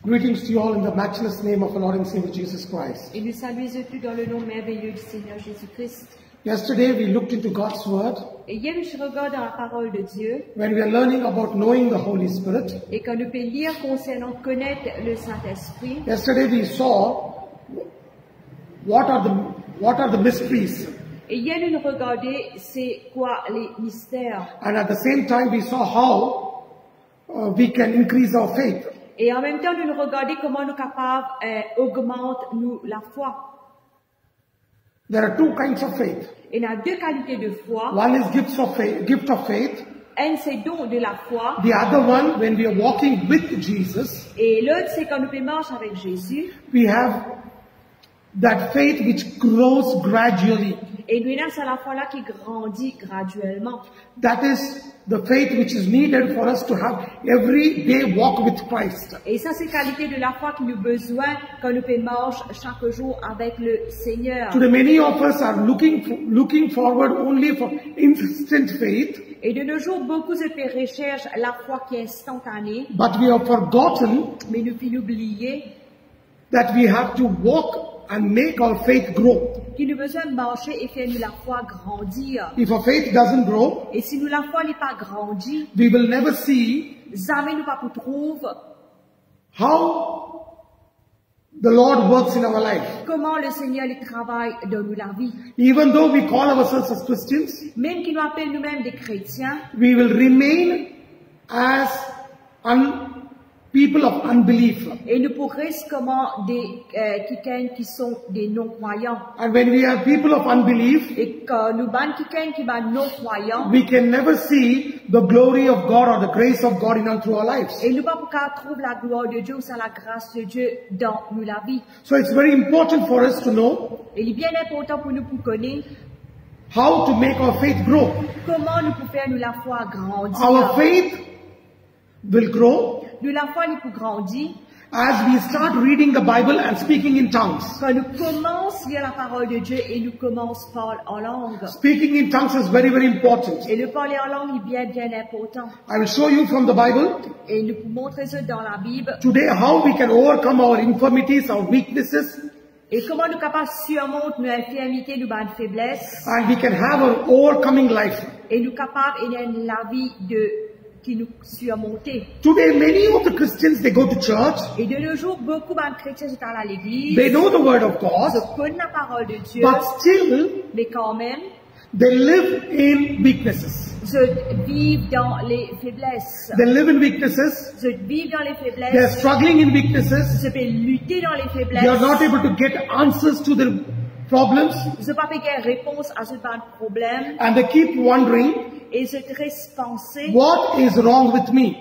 Greetings to you all in the matchless name of our Lord and Savior Jesus Christ. Et nous saluons tous dans le nom merveilleux du Seigneur Jésus-Christ. Yesterday we looked into God's Word Et hier, nous regardons dans la parole de Dieu. when we are learning about knowing the Holy Spirit. Et quand nous pouvons lire concernant connaître le Saint-Esprit. Yesterday we saw what are the mysteries, Et hier, nous regardons c'est quoi les mystères. and at the same time we saw how we can increase our faith. Et en même temps, nous regardons comment nous sommes capables d'augmenter la foi. There are two kinds of faith. Il y a deux qualités de foi. One is gift of faith. Un, c'est don de la foi. The other one, when we are walking with Jesus, Et l'autre, c'est quand nous marchons avec Jésus. we have that faith which grows gradually. Et nous avons la foi là qui grandit graduellement. That is the faith which is needed for us to have every day walk with Christ. Et ça, c'est la qualité de la foi qui nous a besoin quand nous marchons chaque jour avec le Seigneur. Today many of us are looking forward only for instant faith, Et de nos jours, beaucoup de personnes recherchent la foi qui est instantanée, but we have forgotten mais nous pouvons oublier that we have to walk and make our faith grow. qu'il nous besoin de marcher et faire nous la foi grandir. If our faith doesn't grow, Et si nous la foi n'est pas grandie, we will never see jamais nous pas pour trouver how the Lord works in our life. comment le Seigneur il travaille dans nous la vie. Even though we call ourselves as Christians, Même qui nous appelle nous-mêmes des chrétiens, we will remain as people of unbelief. et nous pourrons rester comme des quelqu'un qui sont des non-croyants. And when we are people of unbelief, Et quand nous ban quelqu'un qui est non-croyant, we can never see the glory of God or the grace of God in and through our lives. et nous pas pour qu'on trouve la gloire de Dieu ou ça la grâce de Dieu dans nous la vie. So it's very important for us to know Et il est bien important pour nous pour connaître how to make our faith grow. comment nous pouvons faire nous la foi grandir. Our faith will grow Nous la foi nous pour grandir as we start reading the Bible and speaking in tongues. quand nous commençons à lire la parole de Dieu et nous commençons à parler en langue. Speaking in tongues is very, very important. Et le parler en langue est bien, bien important. I will show you from the Bible Et nous pouvons montrer ça dans la Bible. today how we can overcome our infirmities, our weaknesses, Et comment nous sommes capables de surmonter nos infirmités, nos faiblesses. and we can have an overcoming life. Et nous sommes capables de la vie qui nous surmonter. Today, many of the Christians, they go to church, Et de nos jours, beaucoup de chrétiens sont à l'église. they know the word of God, Ils connaissent la parole de Dieu. but still, Mais quand même, they live in weaknesses. ils vivent dans les faiblesses. They live in weaknesses, Ils vivent dans les they are faiblesses. struggling in weaknesses, Ils peuvent lutter dans les they are not faiblesses. able to get answers to their problems, Ils n'ont pas pu faire réponse à ce problème. and they keep wondering, Et ils se laissent penser what is wrong with me?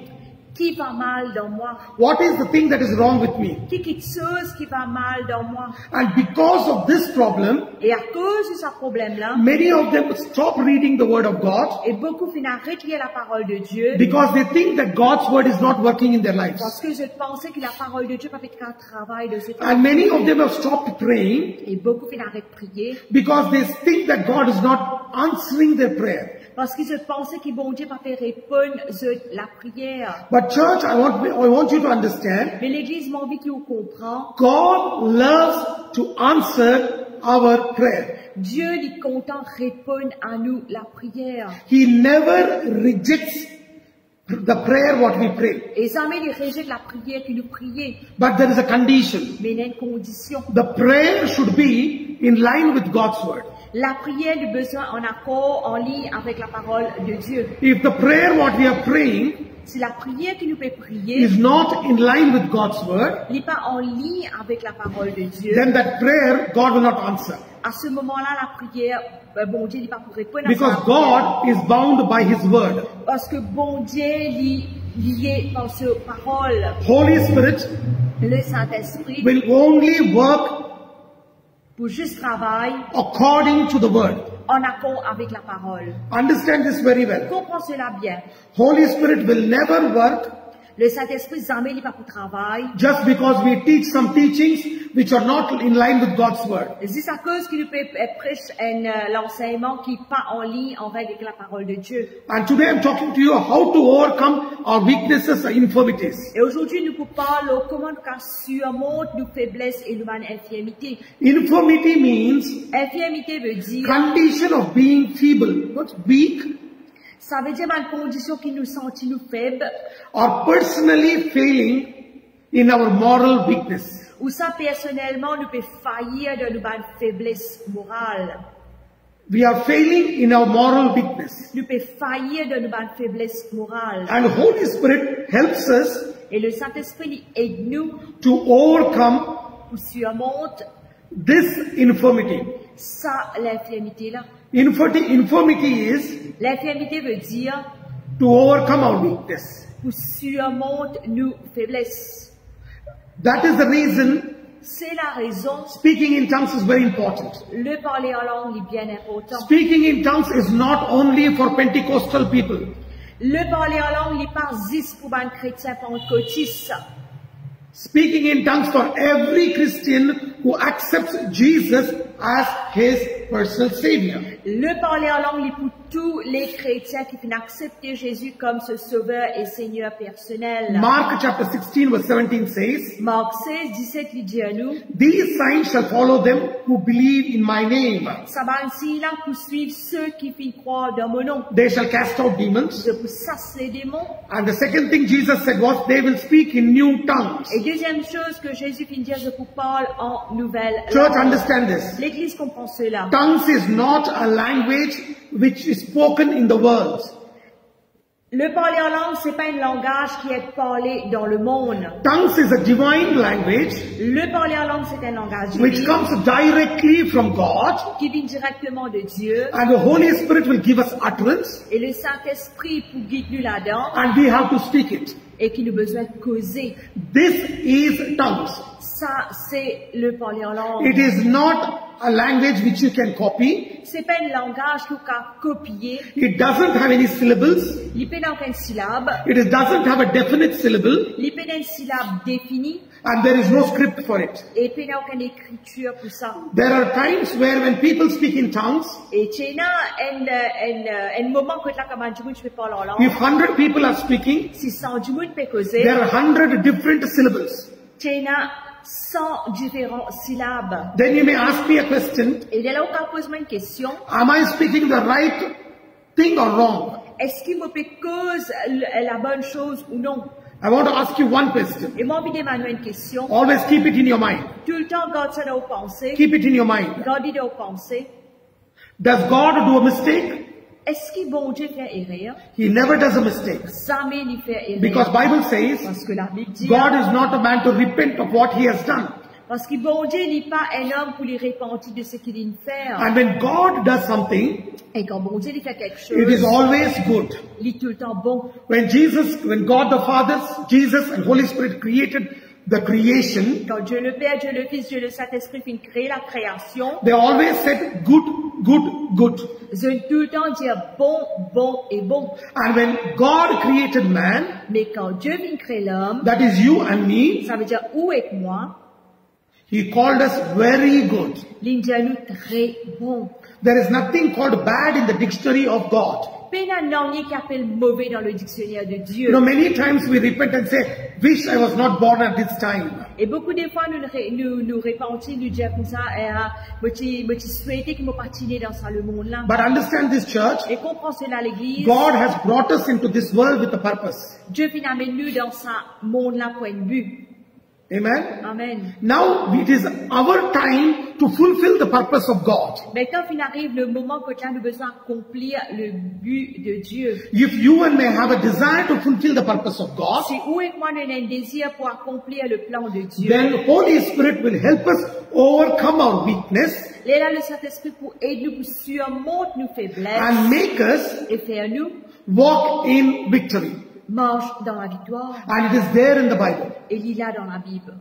qui va mal dans moi. What is the thing that is wrong with me? Quelque chose qui va mal dans moi. And because of this problem, Et à cause de ce problème-là, many of them stop reading the word of God et beaucoup finissent à retirer la parole de Dieu because they think that God's word is not working in their lives. parce que je pensais que la parole de Dieu peut faire un travail de ce And many of them have stopped praying Et beaucoup finissent à prier because they think that God is not answering their prayer. parce qu'ils pensaient que bon Dieu peut faire répondre à la prière. But church, I want you to understand, Mais l'Église m'a envie qu'on comprenne. God loves to answer our prayer. Dieu est content de répondre à nous la prière. He never rejects the prayer what we pray. Et jamais il rejette la prière que nous prions. But there is a condition. Mais il y a une condition. The prayer should be in line with God's word. La prière a besoin en accord, en ligne avec la parole de Dieu. If the prayer what we are praying Si la prière que nous pouvons prier is not in line with God's word, n'est pas en ligne avec la parole de Dieu, then that prayer God will not answer. à ce moment-là, la prière, bon Dieu n'est pas pour répondre à Because sa prière. God is bound by His word. Parce que bon Dieu est lié par sa parole. Holy Spirit Le Saint-Esprit, will only work pour juste travailler according to the word. en accord avec la parole. Understand this very well. Comprends cela bien. Holy Spirit will never work Le Saint-Esprit zamé li pa pou travail. just because we teach some teachings which are not in line with God's word. C'est à cause qu'il nous prêche l'enseignement qui n'est pas en ligne avec la parole de Dieu. And today I'm talking to you how to overcome our weaknesses and infirmities. Et aujourd'hui, nous parlons comment nous surmonter nos faiblesses et nos infirmités. Infirmity means Infirmité veut dire, condition of being feeble, not weak, ça veut dire une condition qui nous sentit nous faibles, or personally failing in our moral weakness. ou ça personnellement nous peut faillir de nos faiblesses morales. We are failing in our moral weakness. Nous peut faillir de nos faiblesses morales. And Holy Spirit helps us Et le Saint-Esprit aide nous to overcome pour surmonter this infirmity. ça, l'infirmité là. Infirmity is L'infirmité veut dire to overcome our weakness. pour surmonter nos faiblesses. That is the reason C'est la raison, speaking in tongues is very important. le parler en langue est bien important. Speaking in tongues is not only for Pentecostal people. Le parler en langue n'est pas juste pour un chrétien pentecôtiste. Speaking in tongues for every Christian who accepts Jesus as his personal Savior. Le parler en langue est pour tous les chrétiens qui viennent accepter Jésus comme ce sauveur et Seigneur personnel. Mark chapter 16 verse 17 says, Marc 16, 17 il dit à nous, "These signs shall follow them who believe in my name. ça va ainsi là pour suivre ceux qui viennent croire dans mon nom. They shall cast out demons." Je pour chasser les démons. And the second thing Jesus said was, "They will speak in new tongues." Et deuxième chose que Jésus vient dire, je vous parle en nouvelle Church, langue. understand this. L'Église comprend cela. Tongues is not a language which is spoken in the world. Le parler en langue, c'est pas un langage qui est parlé dans le monde. Tongues is a divine language Le parler en langue, c'est un langage which divin comes directly from God, qui vient directement de Dieu. and the Holy Spirit will give us utterance, Et le Saint-Esprit pour guider nous là-dedans and we have to speak it. et qui nous besoin de causer. This is tongues. Ça, c'est le parler en langue. It is not a language which you can copy. C'est pas un langage qu'on peut copier. It doesn't have any syllables. Il peut n'a aucune syllabe. It doesn't have a definite syllable, Il peut n'a une syllabe définie. and there is no script for it. Et il peut n'a aucune écriture pour ça. There are times where when people speak in tongues, Et tu as un moment que là, comme du monde, je peux parler en langue. if 100 people are speaking, Si 100 du monde peut causer, there are 100 different syllables. tu as 100 différentes syllabes. Then you may ask me a question, Et là, on peut poser une question. am I speaking the right thing or wrong? Est-ce qu'il me peut cause la bonne chose ou non? I want to ask you one question. Et moi, je demande une question. Always keep it in your mind. Tout le temps, garde ça dans vos pensées. Keep it in your mind. Gardez dans vos pensées. Does God do a mistake? Est-ce que bon Dieu fait erreur? He never does a mistake. Jamais il fait erreur. Because Bible says, Parce que la Bible dit, God is not a man to repent of what he has done. parce que bon Dieu n'est pas un homme pour lui repentir de ce qu'il vient de faire. And when God does something, Et quand bon Dieu il fait quelque it is chose, always good. il est tout le temps bon. When God the Father, Jesus and Holy Spirit created the creation, Quand Dieu le Père, Dieu le Fils, Dieu le Saint-Esprit viennent créer la création, they always said good, good, good. ils ont tout le temps dire bon, bon et bon. And when God created man, Mais quand Dieu vient créer l'homme, that is you and me, ça veut dire où est moi, he called us very good. il dit à nous très bon. There is nothing called bad in the dictionary of God. Péna non qui appelle mauvais dans le dictionnaire de Dieu. You know, many times we repent and say, wish I was not born at this time. Et beaucoup de fois, nous répentons, nous disons comme ça, je souhaitais qu'il me patine dans ça, le monde-là. But understand this, church, Et comprends cela, l'église. God has brought us into this world with a purpose. Dieu vient amener nous dans ce monde-là pour un but. Amen. Amen. Now it is our time to fulfill the purpose of God. Maintenant, il arrive le moment que tu as besoin d'accomplir le but de Dieu. If you and me have a desire to fulfill the purpose of God, Si où et moi nous avons un désir pour accomplir le plan de Dieu, then Holy Spirit will help us overcome our weakness là, le Saint-Esprit pour aider nous, pour surmonter nos faiblesses and make us et faire nous walk in victory. marche dans la victoire. And it is there in the Bible. Et il est là dans la Bible.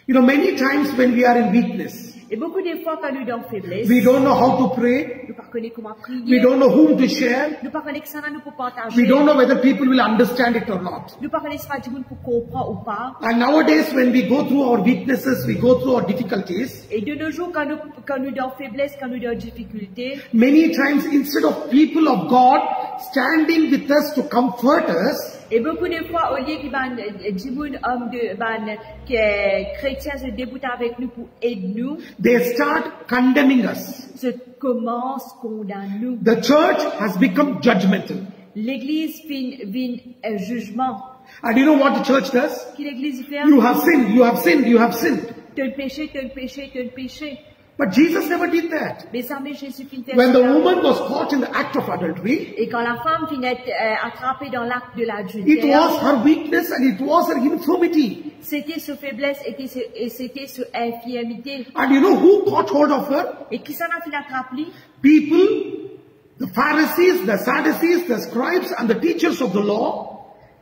You know, many times when we are in weakness, Et beaucoup de fois, quand nous sommes faiblesse, We don't know how to pray. nous ne connaissons comment We prier, don't know whom to share. nous ne connaissons pas nous pour We partager, don't know whether people will understand it or not. nous ne connaissons pas du monde pour comprendre ou pas. And nowadays, when we go through our weaknesses, we go through our difficulties, Et de nos jours, quand nous sommes faiblesse, quand nous sommes difficulté, many times instead of people of God standing with us to comfort us, et beaucoup de fois, au lieu que du monde homme de qui est chrétien se déboutent avec nous pour aider nous, they start condemning us. se commence condamner nous. The church has become judgmental. L'église vient un jugement. And you know what the church does? Qui l'église fait? You have sinned, you have sinned, you have sinned. Tu le péché, tu le péché, tu le péché. But Jesus never did that. Mais ça, mais Jésus finit When the woman was caught in the act of adultery, Et quand la femme finit attrapée dans l'acte de it l'adultère, was her weakness and it was her infirmity. c'était sa faiblesse et c'était sa infirmité. And you know who caught hold of her? Et qui s'en a fini attraper? People, the Pharisees, the Sadducees, the scribes and the teachers of the law.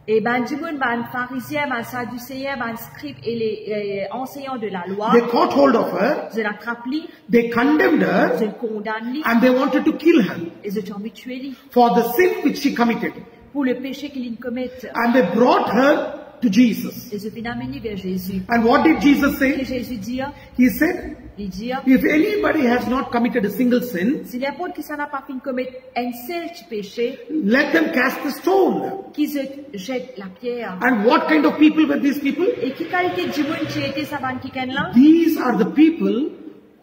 Et du monde, pharisiens, sadducéens, scribes et les enseignants de la loi, They caught hold of her, ils l'attrapent, they condemned ils her, le condamnent, and they wanted to kill her ils ont envie de tuer lui for the sin which she committed. pour le péché qu'il commet. And they brought her to Jesus. Ils ont fini amener vers Jésus. And what did Jesus Et say? Jésus dit, He said, il dit, if anybody has not committed a single sin, si n'importe qui s'en a pas fini de commettre un seul péché, let them cast the stone. qu'ils jettent la pierre. And what kind of people were these people? Et qui qualité de monde qui était ça ban qui là? These are the people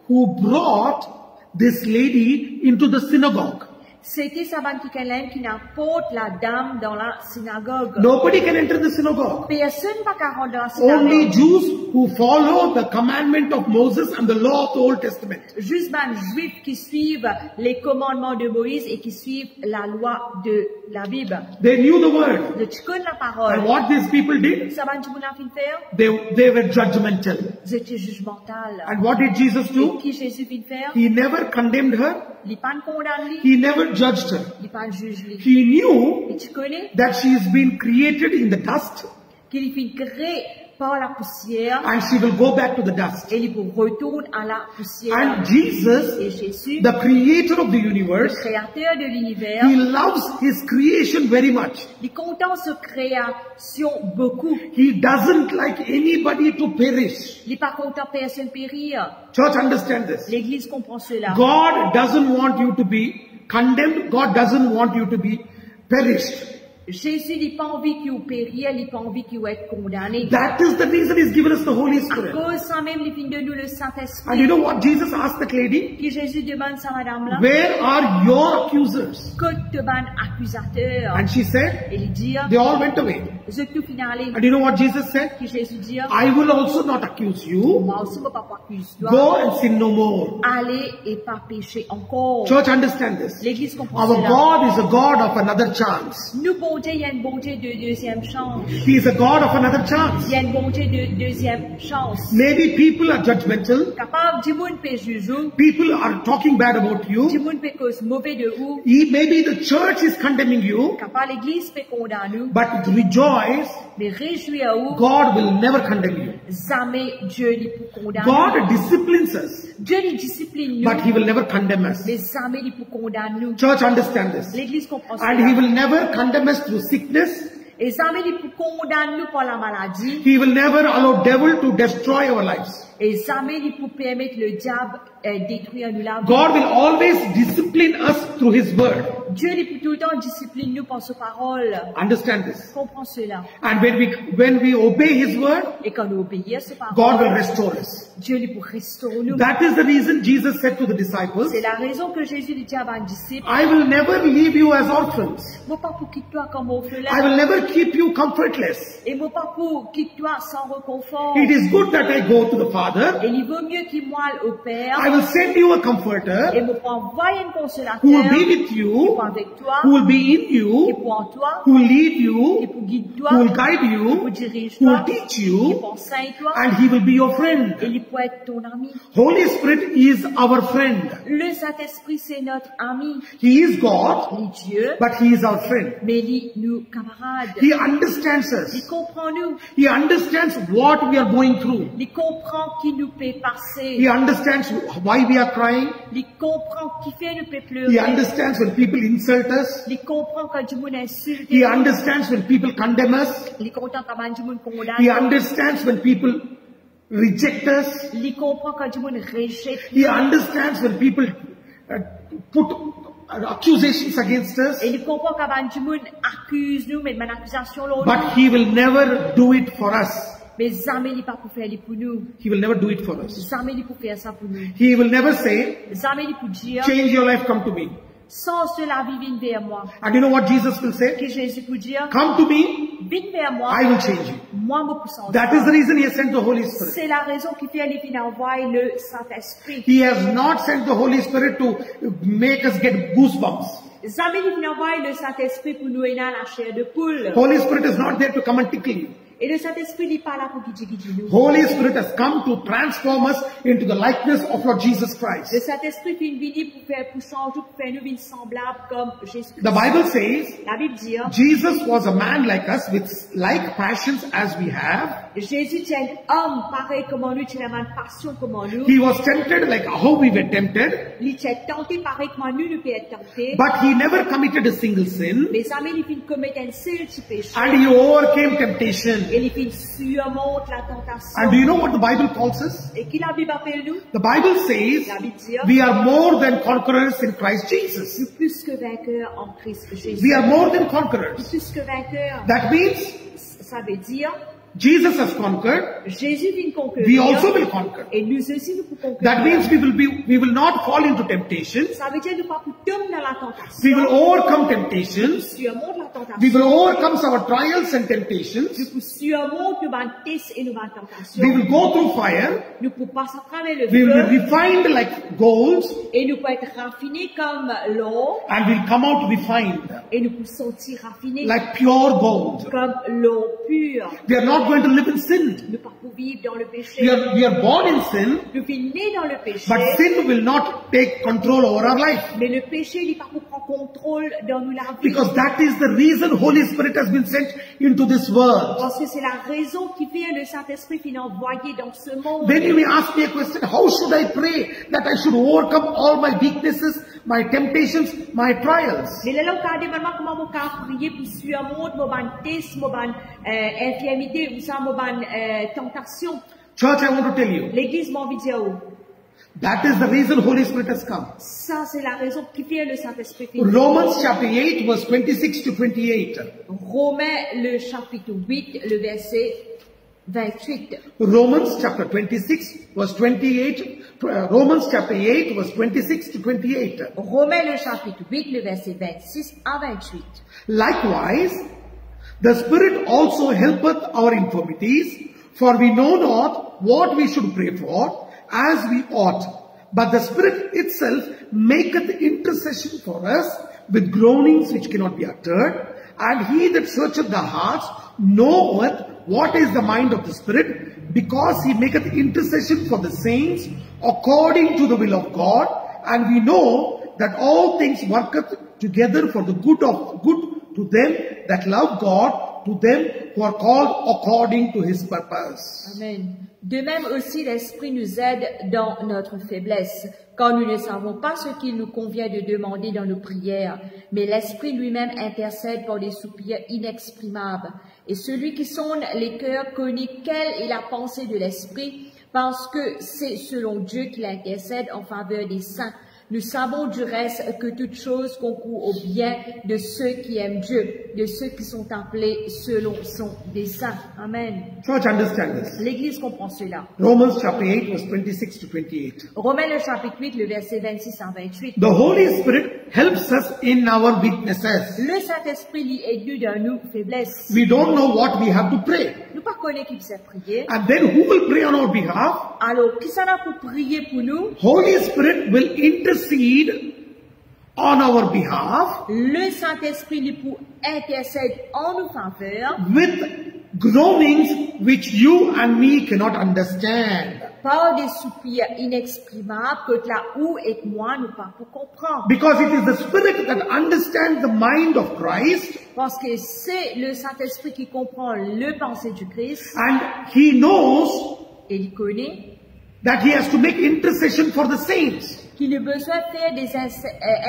who brought this lady into the synagogue. C'était ça ban qui n'apporte la dame dans la synagogue. Nobody can enter the synagogue. Personne ne va rentrer dans la synagogue. Only Jews who follow the commandment of Moses and the law of the Old Testament. Juste les juifs qui suivent les commandements de Moïse et qui suivent la loi de la Bible. They knew the word. Tu connais la And parole. what these people did, Ça ban tu peux faire? they were judgmental. C'était jugemental. And what did Jesus Et do? qui Jésus vient faire? He never condemned her. Il pas condamné, He never judged her. il pas juge. He knew Et tu connais that she has been created in the dust qu'il est créé par la poussière and she will go back to the dust. et il retourne à la poussière. And Jesus, Et Jésus, the creator of the le universe, créateur de l'univers, he loves his creation very much. il content sa création beaucoup. He doesn't like anybody to perish. Il n'est pas content personne périr. Church, understand this. L'Église comprend cela. God doesn't want you to be condemned. God doesn't want you to be perished. Jésus n'a pas envie qu'il périr, il n'a pas envie qu'il soit condamné. That is the reason he's given us the Holy À Spirit. cause ça même, il vient de nous le And Saint-Esprit. you know what Jesus asked that lady? Qui Jésus demande ça, madame là? Where are your accusers? Que te ban accusateur? And she said, Et il dit, they all went away. je tout finalé. And you know what Jesus said? Qui Jésus dit, I will also not accuse you. moi aussi, mon papa accuse toi. Go and sin no more. Allez et pas pécher encore. Church, understand this. L'Église comprend Our cela. God is a God of another chance. Nous, bon Dieu, il y a une bonté de deuxième chance. He is a God of another chance. Il y a une bonté de deuxième chance. Maybe people are judgmental. Capable, du monde peut juger, People are talking bad about du you. monde peut cause mauvais de vous. Maybe the church is condemning you. Capable, l'Église peut condamner nous. But rejoice, Mais réjouir-vous, God will never condemn you. jamais Dieu n'est pour condamner. God disciplines us, Dieu les discipline nous, but He will never condemn us. mais jamais il pour condamner nous. Church, understand this. L'Église comprend And He cela. will never condemn us through sickness. Et jamais il pour condamner nous par la maladie. He will never allow devil to destroy our lives. Et jamais il pour permettre le diable détruire nous la vie. God will always discipline us through His word. Dieu il pour tout le temps discipline nous par sa parole. Understand this. Comprends cela. And when we obey His word, Et quand nous obéissons à sa parole, God will restore us. Dieu il pour restaurer nous. That is the reason Jesus said to the disciples, C'est la raison que Jésus dit à ses disciples, I will never leave you as orphans. moi pas pour quitter toi comme orphelin. I will never keep you comfortless. Et moi pas pour quitter toi sans réconfort. It is good that I go to the Father. Et il vaut mieux qu'il moi au Père. I will send you a comforter Et moi envoyer un who will consolateur be with you pour avec toi, who will be in qui you, pour en toi, who will lead qui you, pour guide who toi, will guide qui you, pour dirige who will toi, teach qui you, pour enseigne toi, and he will be your friend. et il peut être ton ami. Holy Spirit is our friend. Le Saint-Esprit, c'est notre ami. He is God, Il est Dieu, but he is our friend. mais il est nos camarades. He understands Il us. comprend nous. He understands what we are going through. Il comprend qui nous peut passer. He understands why we are crying. Il comprend qui fait nous peut He pleurer. understands when people insult us. Il comprend quand du monde insulte. He understands when people condemn us. Il est content quand du monde condamne. He understands when people reject us. Il comprend quand du monde rejette. He understands when people put accusations against us. Et il comprend quand du monde accuse nous, mais de accusation l'autre. But he will never do it for us. Mais jamais il pas pour faire pour nous. He will never do it for us. Jamais il pour faire ça pour nous. He will never say, Jamais il pour dire, change your life, come to me. sans cela, viens vers moi. And you know what Jesus will say? Que Jésus pour dire, Come to me, viens vers moi. I will change you. Moi, me poussant. That is the reason he has sent the Holy Spirit. C'est la raison qui fait qu'il envoie le Saint-Esprit. He has not sent the Holy Spirit to make us get goosebumps. Jamais il envoie le Saint-Esprit pour nous aider à la chair de poule. Holy Spirit is not there to come and tickle you. Et le Saint-Esprit n'est pas là pour guider nous. Holy Spirit has come to transform us into the likeness of Lord Jesus Le Christ. Saint-Esprit vient venir pour changer, pour faire nous semblables comme Jésus. The Bible says La Bible dit, Jesus was a man like us with like passions as we have. Jésus est un homme pareil comme nous, il a une passion comme nous. He was tempted like how we were tempted, Il est tenté pareil comme nous peut être tenté. but he never committed a single sin, Mais jamais il finit commettre un seul petit péché. and he overcame temptation. Et il finit surmonte la tentation. And do you know what the Bible calls us? Et qui la Bible appelle nous? The Bible says La Bible dit, we are more than conquerors in Christ Jesus. nous plus que vainqueurs en Christ Jésus. We are more than conquerors. Plus que vainqueurs. That means Ça veut dire, Jesus has conquered, Jésus vient conquérir. we also will conquer. Et nous aussi nous pouvons conquérir. That means we will not fall into temptations. Ça veut dire nous pas pour tomber dans la tentation. We will overcome temptations. Surmonte la tentation. We will overcome our trials and temptations. Nous pouvons surmonter nos tests et nos tentations. We will go through fire. Nous pouvons passer à travers le We will be feu. refined like gold, Et nous pouvons être raffinés comme l'eau. and we'll come out refined Et nous pouvons sortir raffinés like pure gold. comme l'eau pure. We are not going to live in sin. Nous pas pour vivre dans le péché. We are born in sin, Nous sommes nés dans le péché. but sin will not take control over our life. Mais le péché, il n'est pas pour prendre contrôle dans nous la vie. Because that is the reason Holy Spirit has been sent into this world. Parce que c'est la raison qui fait le Saint-Esprit qui est envoyé dans ce monde. Then you may ask me a question, how should I pray that I should overcome all my weaknesses, my temptations, my trials? Mais là, on a demandé comment on peut prier pour surmonter nos tests, nos infirmités, ou ça, nos tentations. Church, I want to tell you, L'église m'a envie de dire, that is the reason Holy Spirit has come. ça c'est la raison qui fait le Saint-Esprit. Romans chapter 8 verse 26 to 28. Romains, le chapitre 8, le verset 28. Romans chapter 26 verse 28. Romans chapter 8 verse 26 to 28. Romains, le chapitre 8, le verset 26 à 28. Likewise, the Spirit also helpeth our infirmities, for we know not what we should pray for as we ought. But the Spirit itself maketh intercession for us with groanings which cannot be uttered. And he that searcheth the hearts knoweth what is the mind of the Spirit, because he maketh intercession for the saints according to the will of God. And we know that all things worketh together for the good to them that love God, to them who are called according to his purpose. Amen. De même aussi, l'Esprit nous aide dans notre faiblesse, quand nous ne savons pas ce qu'il nous convient de demander dans nos prières, mais l'Esprit lui-même intercède par des soupirs inexprimables. Et celui qui sonde les cœurs connaît quelle est la pensée de l'Esprit, parce que c'est selon Dieu qu'il intercède en faveur des saints. Nous savons du reste que toute chose concourt au bien de ceux qui aiment Dieu, de ceux qui sont appelés selon son dessein. Amen. Church, understand this. L'Église comprend cela. Romans chapter 8 verse 26 to 28. Romains le chapitre 8, le verset 26 à 28. The Holy Spirit helps us in our weaknesses. Le Saint-Esprit lui aide nous dans nos faiblesses. We don't know what we have to pray. Nous ne connaissons pas qui sait prier. And then who will pray on our behalf? Alors, qui s'en a pour prier pour nous? Holy Spirit will intercede on our behalf le Saint-Esprit lui pour intercède en nos faveurs with groanings which you and me cannot understand. par des soupirs inexprimables que là où et moi nous pas pour comprendre. Because it is the Spirit that understands the mind of Christ, Parce que c'est le Saint-Esprit qui comprend le pensée du Christ and He knows et il connaît that He has to make intercession for the saints qu'il a besoin de faire des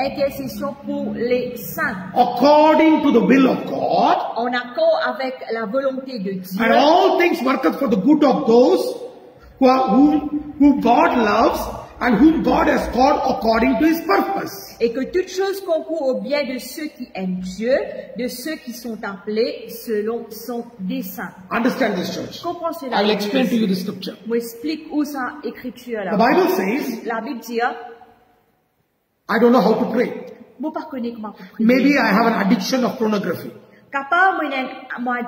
intercessions pour les saints according to the will of God, en accord avec la volonté de Dieu. and all things worketh for the good of those whom God loves and whom God has called according to His purpose. Et que toute chose concourt au bien de ceux qui aiment Dieu, de ceux qui sont appelés selon son dessein. Understand this, church. Comprends cela. I will explain to you the scripture. Je m'explique où ça écriture là. The Bible says, La Bible dit, I don't know how to pray. moi pas connais comment prier. Maybe I have an addiction of pornography. Capable moi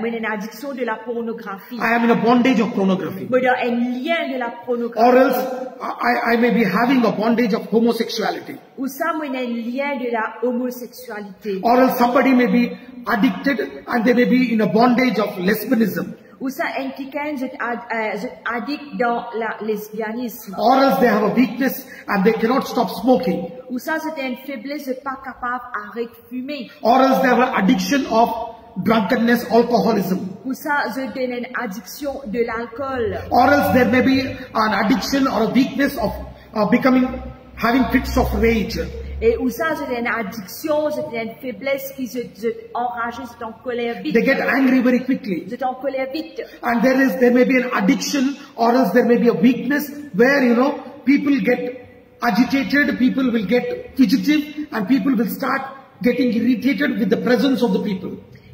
une addiction de la pornographie. I am in a bondage of pornography. Moi dans un lien de la Or pornographie. else I may be having a bondage of homosexuality. Ou ça moi un lien de la homosexualité. Or else somebody may be addicted and they may be in a bondage of lesbianism. Ou ça un quelqu'un addict dans la lesbianisme. Or else they have a weakness and they cannot stop smoking. Ou ça c'est une faiblesse de pas capable d'arrêter de fumer. Or else they have an addiction of drunkenness, alcoholism. Ou ça c'est une addiction de l'alcool. Or else there may be an addiction or a weakness of having fits of rage. Et où ça c'est une addiction, c'est une faiblesse qui se enrage, c'est en colère vite. They get angry very quickly. C'est en colère vite. And there may be an addiction, or else there may be a weakness where, people get agitated, people will get fidgetive, and people will start getting irritated with the presence of the people.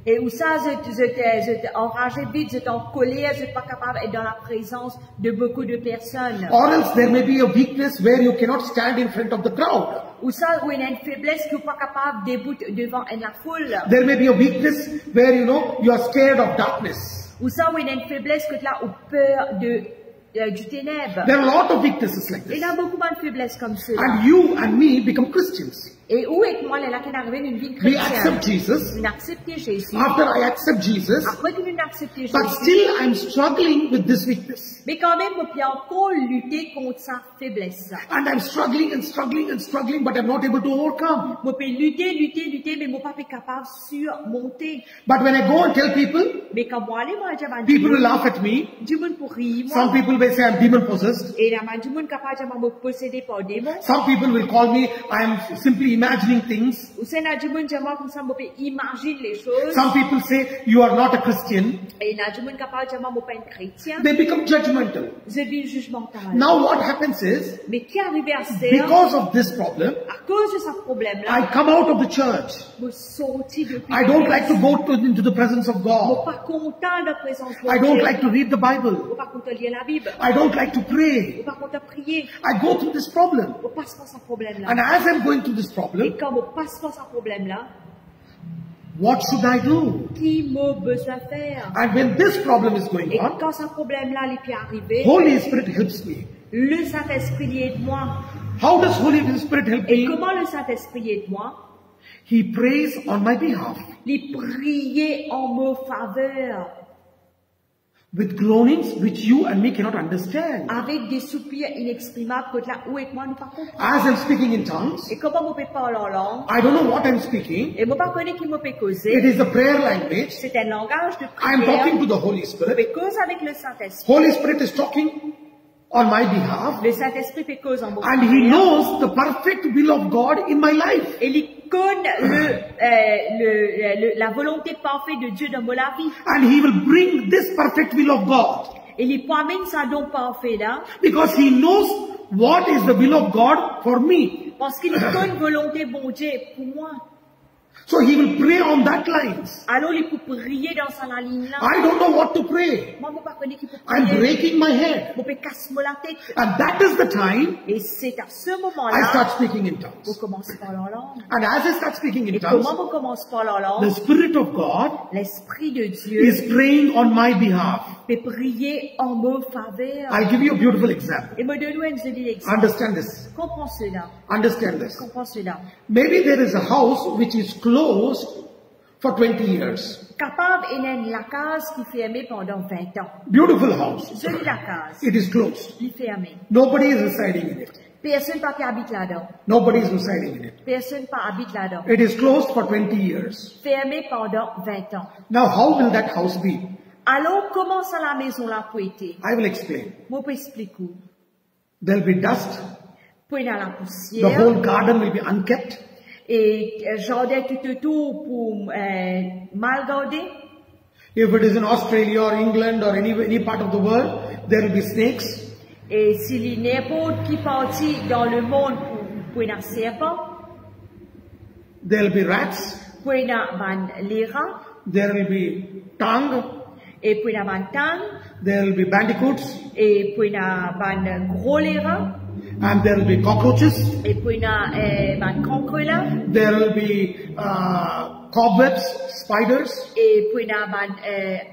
Et où ça, j'étais enragé vite, j'étais en colère, j'étais pas capable d'être dans la présence de beaucoup de personnes. Or else there may be a weakness where you cannot stand in front of the crowd. Ou ça, où il y a une faiblesse que vous pas capable de débouter devant la foule. There may be a weakness where, you are scared of darkness. Ou ça, où il y a une faiblesse que tu as peur du ténèbre. There are a lot of weaknesses like Il this. y a beaucoup de faiblesses comme cela. And you and me become Christians. Et où est moi, là, qui est arrivé une vie We chrétienne? accept Jesus. Nous acceptons Jésus. After I accept Jesus, Après que nous acceptons Jésus. but still I'm struggling with this weakness. Mais quand même, on peut encore lutter contre sa faiblesse. And I'm struggling and struggling and struggling, but I'm not able to overcome. On peut lutter, mais mon pas capable de surmonter. But when I go and tell people, Mais quand moi, moi, j'ai people will laugh at me. du monde pour rire, Some moi. people may say I'm demon possessed. Et là, du monde capable de me posséder par des démons. Some people will call me, I am simply imagining things. Ou c'est là, du monde, moi, comme ça, me peut imaginer les choses. Some people say, you are not a Christian. Et là, du monde capable de me pas un chrétien. They become judgmental. Je vis jugemental. Now what happens is, Mais qui arrive à ça? because of this problem, À cause de ce problème-là, I come out of the church. je sortis de I don't like to go into the presence of Je God. pas content de la présence de I don't like to read the Bible. Je pas content de lire la Bible. I don't like to Je pray. pas content de prier. I go through this problem. Je passe par ce problème-là. And as I'm going through this Et problem, quand je passe par ce problème-là, what should I do? qui m'a besoin de faire? And when this problem is going Et on, quand ce problème-là est arrivé, Holy Spirit helps me. le Saint-Esprit aide-moi. How does Holy Spirit help Et me? comment le Saint-Esprit aide-moi? He prays on my behalf Il priait en ma faveur, with groanings which you and me cannot understand. avec des soupirs inexprimables que là où et moi nous pas comprendre. As I'm speaking in tongues, Et comment on peut parler en langue? I don't know what I'm speaking. Et moi pas connais qui me peut It causer. is a prayer language. C'est un langage de I'm talking prière. to the Holy Je Spirit. peux causer avec le Saint-Esprit. Holy Spirit is talking on my behalf, Le Saint-Esprit peut causer en mon and He knows the perfect will of God in my life. Et il connaît la volonté parfaite de Dieu dans ma vie. And He will bring this perfect will of God. Et il promène ça don parfait là, Because He knows what is the will of God for me. parce qu'il connaît une volonté bon Dieu pour moi. So he will pray on that lines. Alors, il peut prier dans sa ligne là. I don't know what to pray. Moi, je ne sais pas qu'il peut I'm prier. breaking my head. Je peux casser la tête. And that is the time Et c'est à ce I moment-là, start speaking in vous tongues. commencez par la langue. And as I start speaking in Et tongues, comment vous commencez par la the langue? Spirit of God L'Esprit de Dieu is praying on my behalf. peut prier en mon faveur. I'll give you a beautiful example. Et me donne un joli exemple. Understand this. Comprends cela. Understand this. Comprends cela. Maybe there is a house which is closed for 20 years. Capable est la case qui est fermée pendant 20 ans. Beautiful house. Jolie la case. It is closed. Il est fermé. Nobody is residing in it. Personne pas qui habite là-dedans. Nobody is residing in it. Personne pas habite là-dedans. It is closed for 20 years. Fermé pendant 20 ans. Now how will that house be? Alors, comment ça la maison là peut être? I will explain. Moi, je peux expliquer. There will be dust. Pour dans la The poussière. whole garden will be unkept. Et jardin tout autour pour mal garder. If it is in Australia or England or any part of the world, there will be snakes. Et s'il y a n'importe qui parti dans le monde pour un serpent, There will be rats. pour les rats, There will be tongue. et pour un tang, There will be bandicoots. et pour un gros les rats, And there will be cockroaches. et pour un cancre là, There will be cobwebs, spiders. et pour un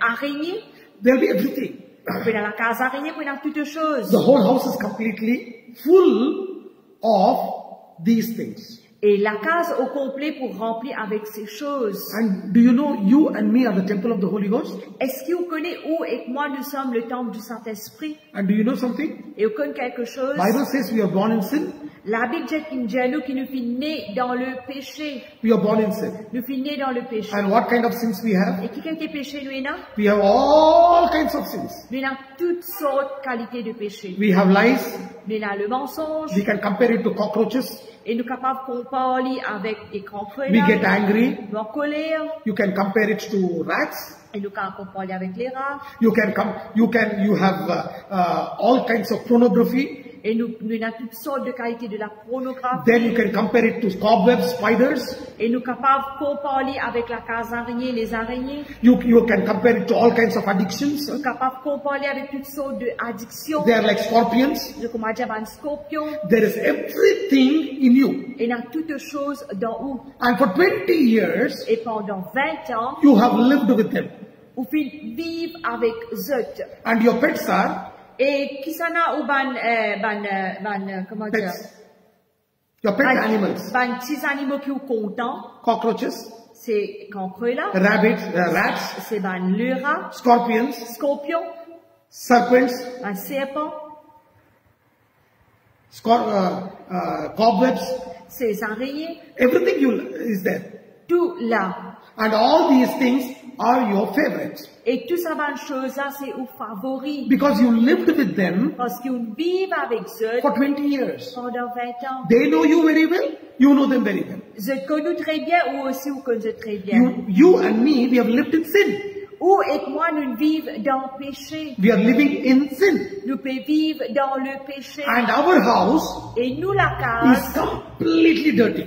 araignée, There will be everything. pour la case araignée, pour toutes choses. The whole house is completely full of these things. Et la case au complet pour remplir avec ces choses. And do you know you and me are the temple of the Holy Ghost? Est-ce que vous connaissez où et que moi nous sommes le temple du Saint-Esprit? And do you know something? Et vous connaissez quelque chose? Bible says we are born in sin. La Bible dit nous qui nous fit nés dans le péché. We are born in sin. Nous fit nés dans le péché. And what kind of sins we have? Et qui a été péché, nous, là? We have all kinds of sins. Nous avons toutes sortes de qualités de péché. We have lies. Nous avons le mensonge. We can compare it to cockroaches. Et nous sommes capables de comparer avec des cancres. We get angry. Nous en colère. You can compare it to rats. Et nous sommes comparer avec les rats. You have all kinds of pornography. Et nous avons toutes sortes de qualités de la pornographie. Then you can compare it to cobwebs, spiders. Et nous sommes capables de comparer avec la case araignée, les araignées. You can compare it to all kinds of addictions. Nous sommes capables de comparer avec toutes sortes d'addictions. They are like scorpions. Nous sommes un scorpion. There is everything in you. Et nous avons toutes choses dans où. And for 20 years, Et pendant 20 ans, you have lived with them. vous vivez avec eux. And your pets are Et qui s'en a ou comment dire? pets. Your pet animals. Ban petits animaux qui sont contents, Cockroaches, c'est cancre là. rabbits, rats, C'est ban le rat, scorpions, scorpion, serpents, un serpent, cobwebs. c'est araignées. Everything is there. Tout là. And all these things are your favorites. Et tout ça, bonne chose là, c'est au favori. Because you lived with them Parce qu'ils vivent avec eux for 20 years. pendant 20 ans. They know you very well. You know them very well. Je connais très bien ou aussi vous connaissez très bien. You and me, we have lived in sin. Où et moi, nous vivons dans le péché. We are living in sin. Nous pouvons vivre dans le péché. And our house Et nous, la is case, completely dirty.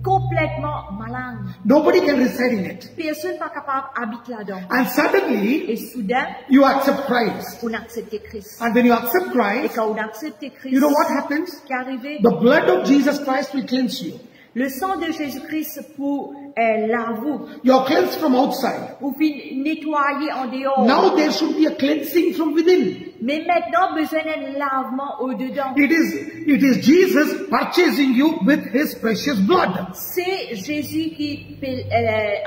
complètement malade. Nobody can reside in it. Personne n'est pas capable d'habiter là-dedans. And suddenly, Et soudain, you accept Christ. on a accepté Christ. And when you accept Et Christ, quand on a accepté Christ, you know what happens? qui est arrivé? The blood of Jesus Christ will cleanse you. Le sang de Jésus-Christ pour laver. You're cleansed from outside. Vous nettoyer en dehors. Now there should be a cleansing from within. Mais maintenant, besoin d'un lavement au-dedans. It is Jesus purchasing you with his precious blood. C'est Jésus qui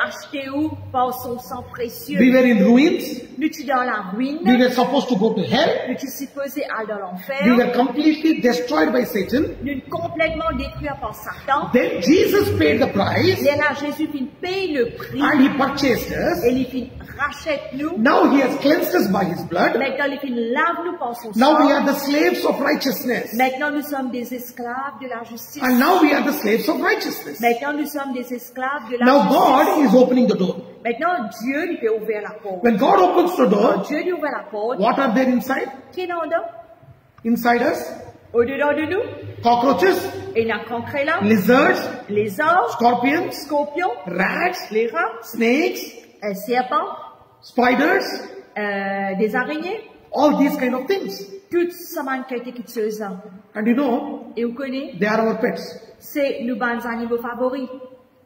acheté vous par son sang précieux. We were in ruins. Nous sommes dans la ruine. We were supposed to go to hell. Nous sommes supposés aller dans l'enfer. We were completely destroyed by Satan. Nous sommes complètement détruits par Satan. Then Jesus paid the price Et là, Jésus paye le prix. and he purchased us. Et il rachète nous. Now he has cleansed us by his blood. Maintenant, il lave nous par son Now we sang. are the slaves of righteousness. Maintenant, nous sommes des esclaves de la justice. And now we are the slaves of righteousness. Maintenant, nous sommes des esclaves de la Now justice. God is opening the door. Maintenant, Dieu lui peut ouvrir la porte. When God opens the door, Dieu lui ouvre la porte. what are there inside? Qui est en dedans? Inside us? Au-dedans de nous? Cockroaches, Et n'a concret là, lizards, les anges, scorpions, scorpions, rats, les rats, snakes, serpents, spiders, des araignées, all these kind of things. toutes ces qualités qui sont là. And you know, Et vous connaissez, they are our pets. c'est nos bons animaux favoris.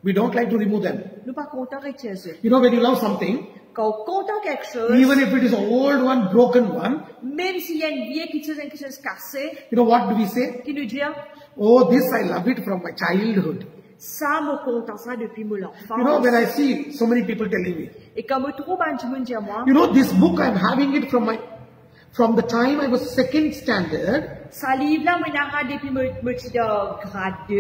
We don't like to remove them. Nous pas contents de chez eux. You know, when you love something, Quand on est content de quelque chose, even if it is an old one, broken one, même s'il y a une vieille qui quelque chose cassé, you know what do we say? qui nous dit, Oh, this I love it from my childhood. ça me content ça depuis mon You know, enfance. when I see so many people telling me, Et quand je trouve un petit monde dire moi, you know, this book I'm having it from the time I was second standard. ça livre là, moi j'ai depuis mon petit grade 2,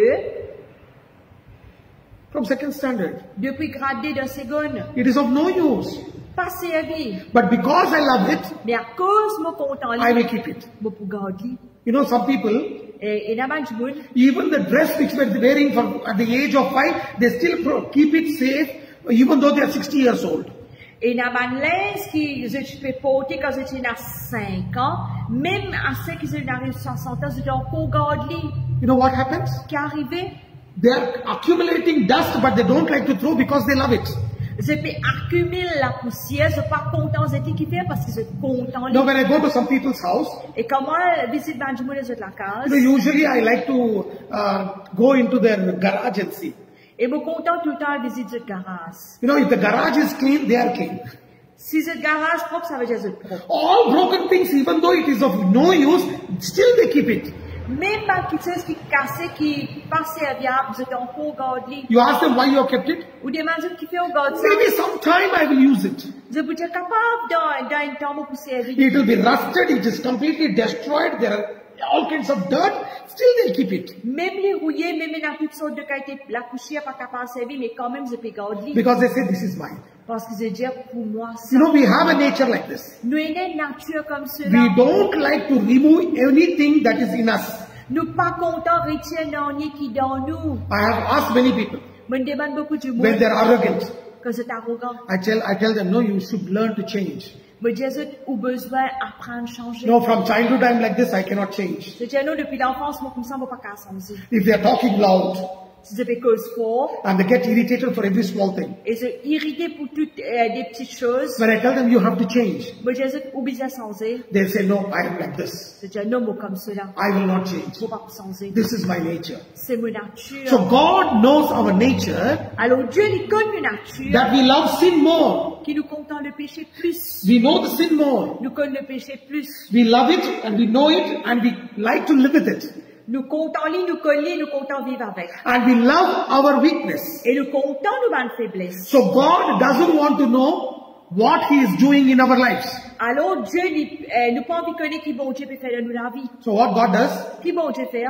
From second standard. depuis grade 2 de seconde, It is of no use. pas servi. But because I love it, Mais à cause de mon content, I will keep it. je peux garder. You know, some people, Et il y a un petit monde, even the dress which were wearing at the age of 5, they still keep it safe, even though they are 60 years old. et il y a un linge qui je peux porter quand j'étais à 5 ans, même à ceux qui arrivent à 60 ans, je dois encore garder. You know what happens? Qui est arrivé? They are accumulating dust, but they don't like to throw because they love it. Je peux accumuler la poussière, je ne suis pas content de ce qu'il fait parce que je suis content. Now, when I go to some people's house, Et quand moi, visite Benjamin de la case, usually I like to go into their garage and see. et je suis content tout le temps de visiter le garage. You know, if the garage is clean, they are clean. Si le garage est propre, ça veut dire que c'est propre. All broken things, even though it is of no use, still they keep it. Même pas quelque chose qui est cassé, qui n'est pas serviable, je dois encore garder. You ask them why you have kept it. Ou demandez qui fait au garde ça. Maybe sometime I will use it. Je peux être capable dans un temps pour servir. It will be rusted, it is completely destroyed, there are all kinds of dirt, still they'll keep it. Même les rouillés, même dans toutes sortes de qualités, la poussière n'est pas capable de servir, mais quand même, je peux garder. Because they say this is mine. Parce que je dis pour moi, ça. You know, we have a nature like this. Nous avons une nature comme We cela. don't like to remove anything that is in us. Nous ne sommes pas contents de retirer l'ennui qui est dans nous. I have asked many people, Je me demande beaucoup de when monde they're arrogant, que c'est arrogant. I tell them, no, you should learn to change. Je dis que vous avez besoin d'apprendre à changer. No, from childhood I'm like this, I cannot change. Je dis non, depuis l'enfance, moi, comme ça, je ne peux pas changer. If they are talking loud, Si je fais cause fort, and they get irritated for every small thing. et je suis irrité pour toutes des petites choses, When I tell them you have to change, je dis que vous besoin de changer. they say, no, I am like this. Je dis non, moi, comme cela. I will not Je change. ne peux pas changer. This is my nature. C'est mon nature. So God knows our nature, Alors Dieu, il connaît une nature that we love sin more. qui nous contente le péché plus. We know the sin more. Nous connaissons le péché plus. We love it and we know it and we like to live with it. Nous comptons lui, nous connaissons, nous comptons vivre avec. And we love our weakness. Et nous comptons nous bonnes faiblesses. So God doesn't want to know what He is doing in our lives. Alors Dieu, nous pas envie de connaître qui bon Dieu peut faire de nous la vie. So what God does, Qui bon Dieu fait?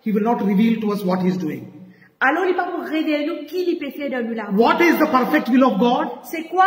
He will not reveal to us what He is doing. Alors il pas pour révéler nous qui il peut faire de nous la vie. What is the perfect will of God? C'est quoi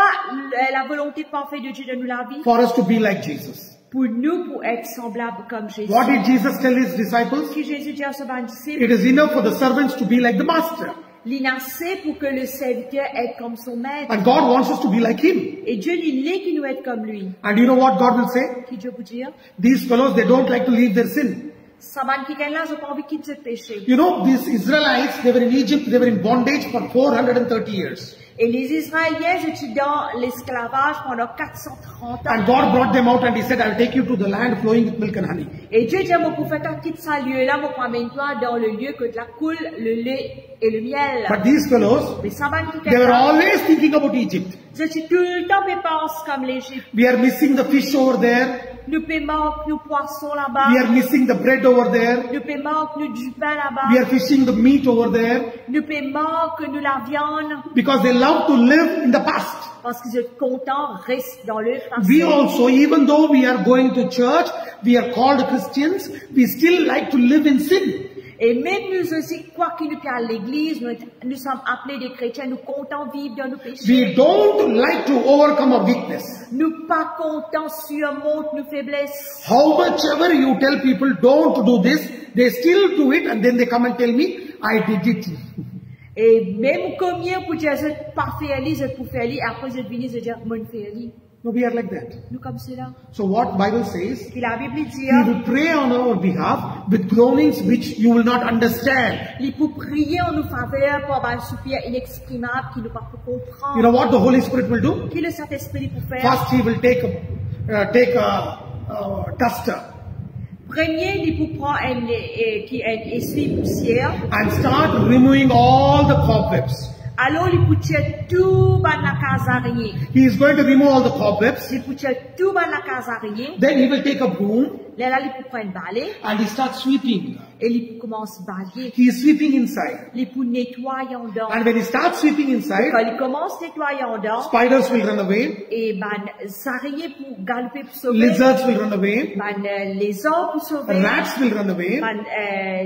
la volonté parfaite de Dieu de nous la vie? For us to be like Jesus. Pour nous, pour être semblables comme Jésus. What did Jesus tell His disciples? Qui Jésus dit à ses disciples? It is enough for the servants to be like the master. L'inacé pour que le serviteur être comme son maître. And God wants us to be like Him. Et Dieu il est qui nous être comme lui. And you know what God will say? Qui Dieu vous dire? These fellows, they don't like to leave their sin. Saban qui gagne là, j'ai pas envie de quitter le péché. You know, these Israelites, they were in Egypt, they were in bondage for 430 years. Et les Israéliens étaient dans l'esclavage pendant 430 ans. And God brought them out and He said, I'll take you to the land flowing with milk and honey. Et Dieu dit à mon prophète, quitte ce lieu-là, mon amène-toi dans le lieu que de la coule le lait et le miel. But these fellows, Mais Saban qui they gagne were là, always thinking about Egypt. j'étais tout le temps mes penses comme l'Égypte. We are missing the fish over there. Nous paiement nos poissons We là-bas. are missing the bread over there. Nous paiement nous du pain We là-bas. are fishing the meat over there. Nous paiement que nous la viande. Because they love to live in the past. Parce que je suis content, reste dans le passé. We also, even though we are going to church, we are called Christians, we still like to live in sin. Et même nous aussi, quoi qu'il nous plaît à l'église, nous sommes appelés des chrétiens, nous comptons vivre dans nos péchés. We don't like to overcome our weakness. Nous pas contents surmonter nos faiblesses. How much ever you tell people don't do this, they still do it and then they come and tell me, I did it. Et même combien pour dire, je pas fait aller, je pour faire aller, après je viens, je dis, mon fait aller. No, we are like that. Nous comme cela. So what Bible says, Puis la Bible dit, He will pray on our behalf with groanings which you will not understand. il pour prier en nous faveur pour un soupir inexprimable qui nous pas pour You comprendre. know what the Holy Spirit will do? Qui le Saint-Esprit pour faire? First He will take a duster Premier, il pour prendre un essuie-poussière. and start removing all the cobwebs. Alors, il pour tirer tout dans la case araignée. He is going to remove all the cobwebs. Il pour tirer tout dans la case araignée. Then He will take a broom Là, il pour prendre balai. and He starts sweeping. Et il commence à balayer. He is sweeping inside. Il pour nettoyer en dedans. And when He starts sweeping inside, Quand il commence à nettoyer en dedans, spiders will run away, et araignées pour galoper pour sauver. lizards will run away, Les hommes pour sauver. rats will run away,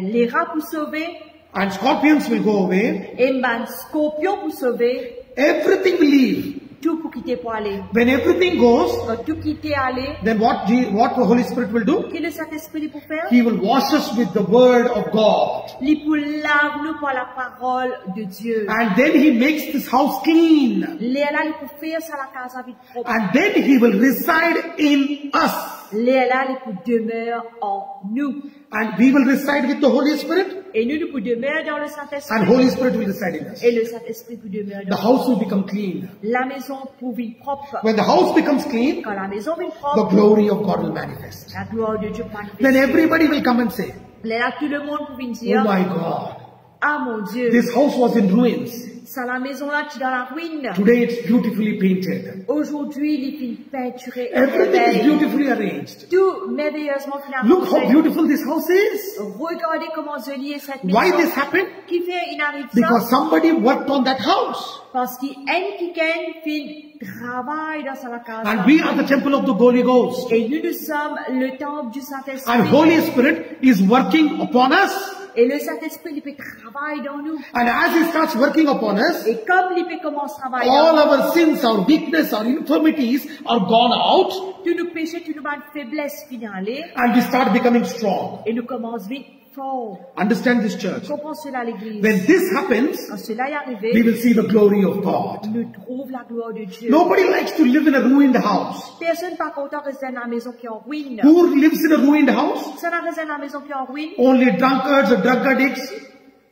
Les rats pour sauver. and scorpions will go away. Et scorpion pour sauver. Everything will leave. Tout pour quitter pour aller. When everything goes, Quand tout quitter aller, then what the Holy Spirit will do? qu'est-ce que le Saint-Esprit pour faire? He will wash us with the Word of God. Il pour laver nous par la parole de Dieu. And then He makes this house clean. Là, il pour faire ça la casa vite propre. And then He will reside in us. Là, il pour demeurer en nous. And we will reside with the Holy Spirit. Et nous pour demeurer dans le Saint-Esprit. And Holy Spirit will reside in us. Et le Saint-Esprit pour demeurer The dans house will become clean. la maison pour vivre propre. When the house becomes clean, Quand la maison vit the propre, glory of God will manifest. la gloire de Dieu Then manifeste. everybody will come and say, Là, tout le monde pour venir oh dire, my God, ah mon Dieu, this house was in ruins. ça la maison là qui est dans la ruine. Today it's beautifully painted. Aujourd'hui, il est peinturé. Everything is beautifully arranged. Tout merveilleusement Look how finalement. beautiful this house is. Regardez comment jolie est cette maison. Why this happened? Qui fait une arrive Because ça? somebody worked on that house. Parce qu'il y a quelqu'un qui travaille dans sa casa. And we are the temple of the Holy Ghost. Et nous sommes le temple du Saint-Esprit. And Holy Spirit is working upon us. Et le Saint-Esprit, il peut travailler dans nous. And as He starts working upon us, Et comme il peut commencer à travailler all dans nous, our sins, our weakness, our infirmities are gone out. tous nos péchés, toutes nos faiblesses finales, And we start becoming strong. et nous commençons vite fort. Understand this, church. Comprends cela à l'église. When this happens, Quand cela est we arrivé, will see the glory of God. nous trouvons la gloire de Dieu. Nobody likes to live in a ruined house. Personne pas content de rester dans la maison qui est en ruine. Who lives in a ruined house? Ça n'a rester dans la maison qui est en ruine. Only drunkards, drug addicts,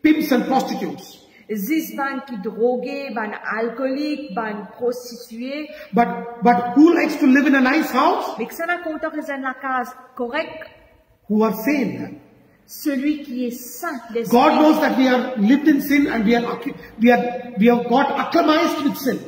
pimps and prostitutes. Zis ban qui drogué, ban alcoolique, ban prostitué. But who likes to live in a nice house? Mais que ça n'a content de rester dans la case correcte. Who are sane. Celui qui est saint, l'esprit. God knows that we are lived in sin and we have got acclimatized with sin.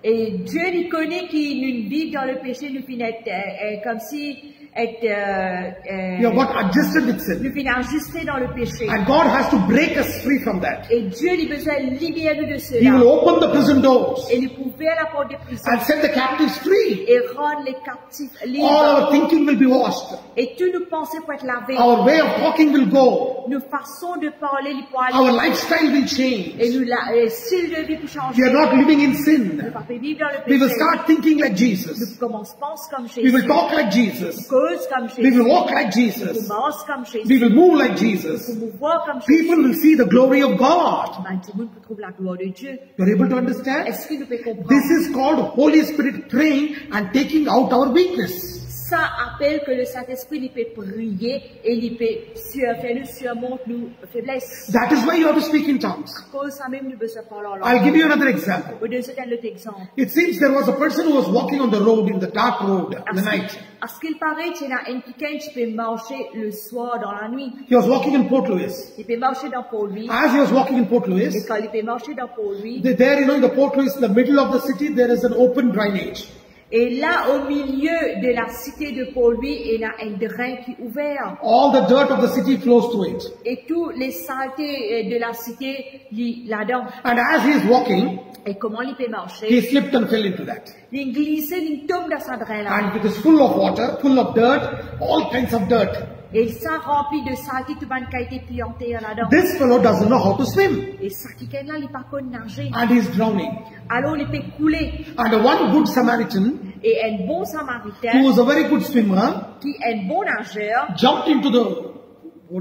Et Dieu il connaît qui nous vit dans le péché, nous finissons comme si We have got adjusted with sin. nous finissons ajustés dans le péché. And God has to break us free from that. Et Dieu il a besoin de libérer nous de He will cela. open the prison doors Et il ouvrir la porte des prisons and set the captives free. et rendre les captifs All libres. our thinking will be washed. Et tous nos pensées pour être lavées. Our way of talking will go. Nos façons de parler, les poils. Our lifestyle will Et change. nous, le style de vie pour changer. We are not living in Nous sin. pas vivre dans le We will péché. start thinking like Jesus. Nous commençons pense comme We will Jésus. talk like Jesus. Cause comme We Jésus. will walk like Nous Jesus. marche comme Jésus. We will move like Jesus. Nous mouvons comme Jésus. People will see the glory of God. Ben, tout le monde peut trouver la gloire de Dieu. You're able to understand? Est-ce qu'il nous peut comprendre? This is called Holy Spirit praying and taking out our weakness. Ça appelle que le Saint-Esprit il peut prier et il peut faire nous surmonter nos faiblesses. That is why you have to speak in tongues. Pour ça même, nous besoin parler en I'll langue. give you another example. Pour donner un autre exemple. It seems there was a person who was walking on the road in the dark road in the night. À ce qu'il paraît, il y a un quelqu'un qui peut marcher le soir dans la nuit. He was walking in Port Louis. Il peut marcher dans Port-Louis. As he was walking in Port Louis, Et quand il peut marcher dans Port-Louis, there, in the Port Louis, in the middle of the city, there is an open drainage. et là, au milieu de la cité de Port-Louis, il y a un drain qui est ouvert. All the dirt of the city flows through it. Et toutes les saletés de la cité là-dedans. And as he is walking, Et comment il peut he marcher? slipped and fell into that. Il glisse, il tombe dans ce drain-là. And it is full of water, full of dirt, all kinds of dirt. Et ça remplit de saleté, tout le monde qui a été pianté là-dedans. This fellow doesn't know how to swim. Et ça, quelqu'un-là, il pas connu nager. And he is drowning. Alors, il peut couler. And one good Samaritan, Et un bon who samaritain, was a very good swimmer, qui est un bon nageur, jumped into the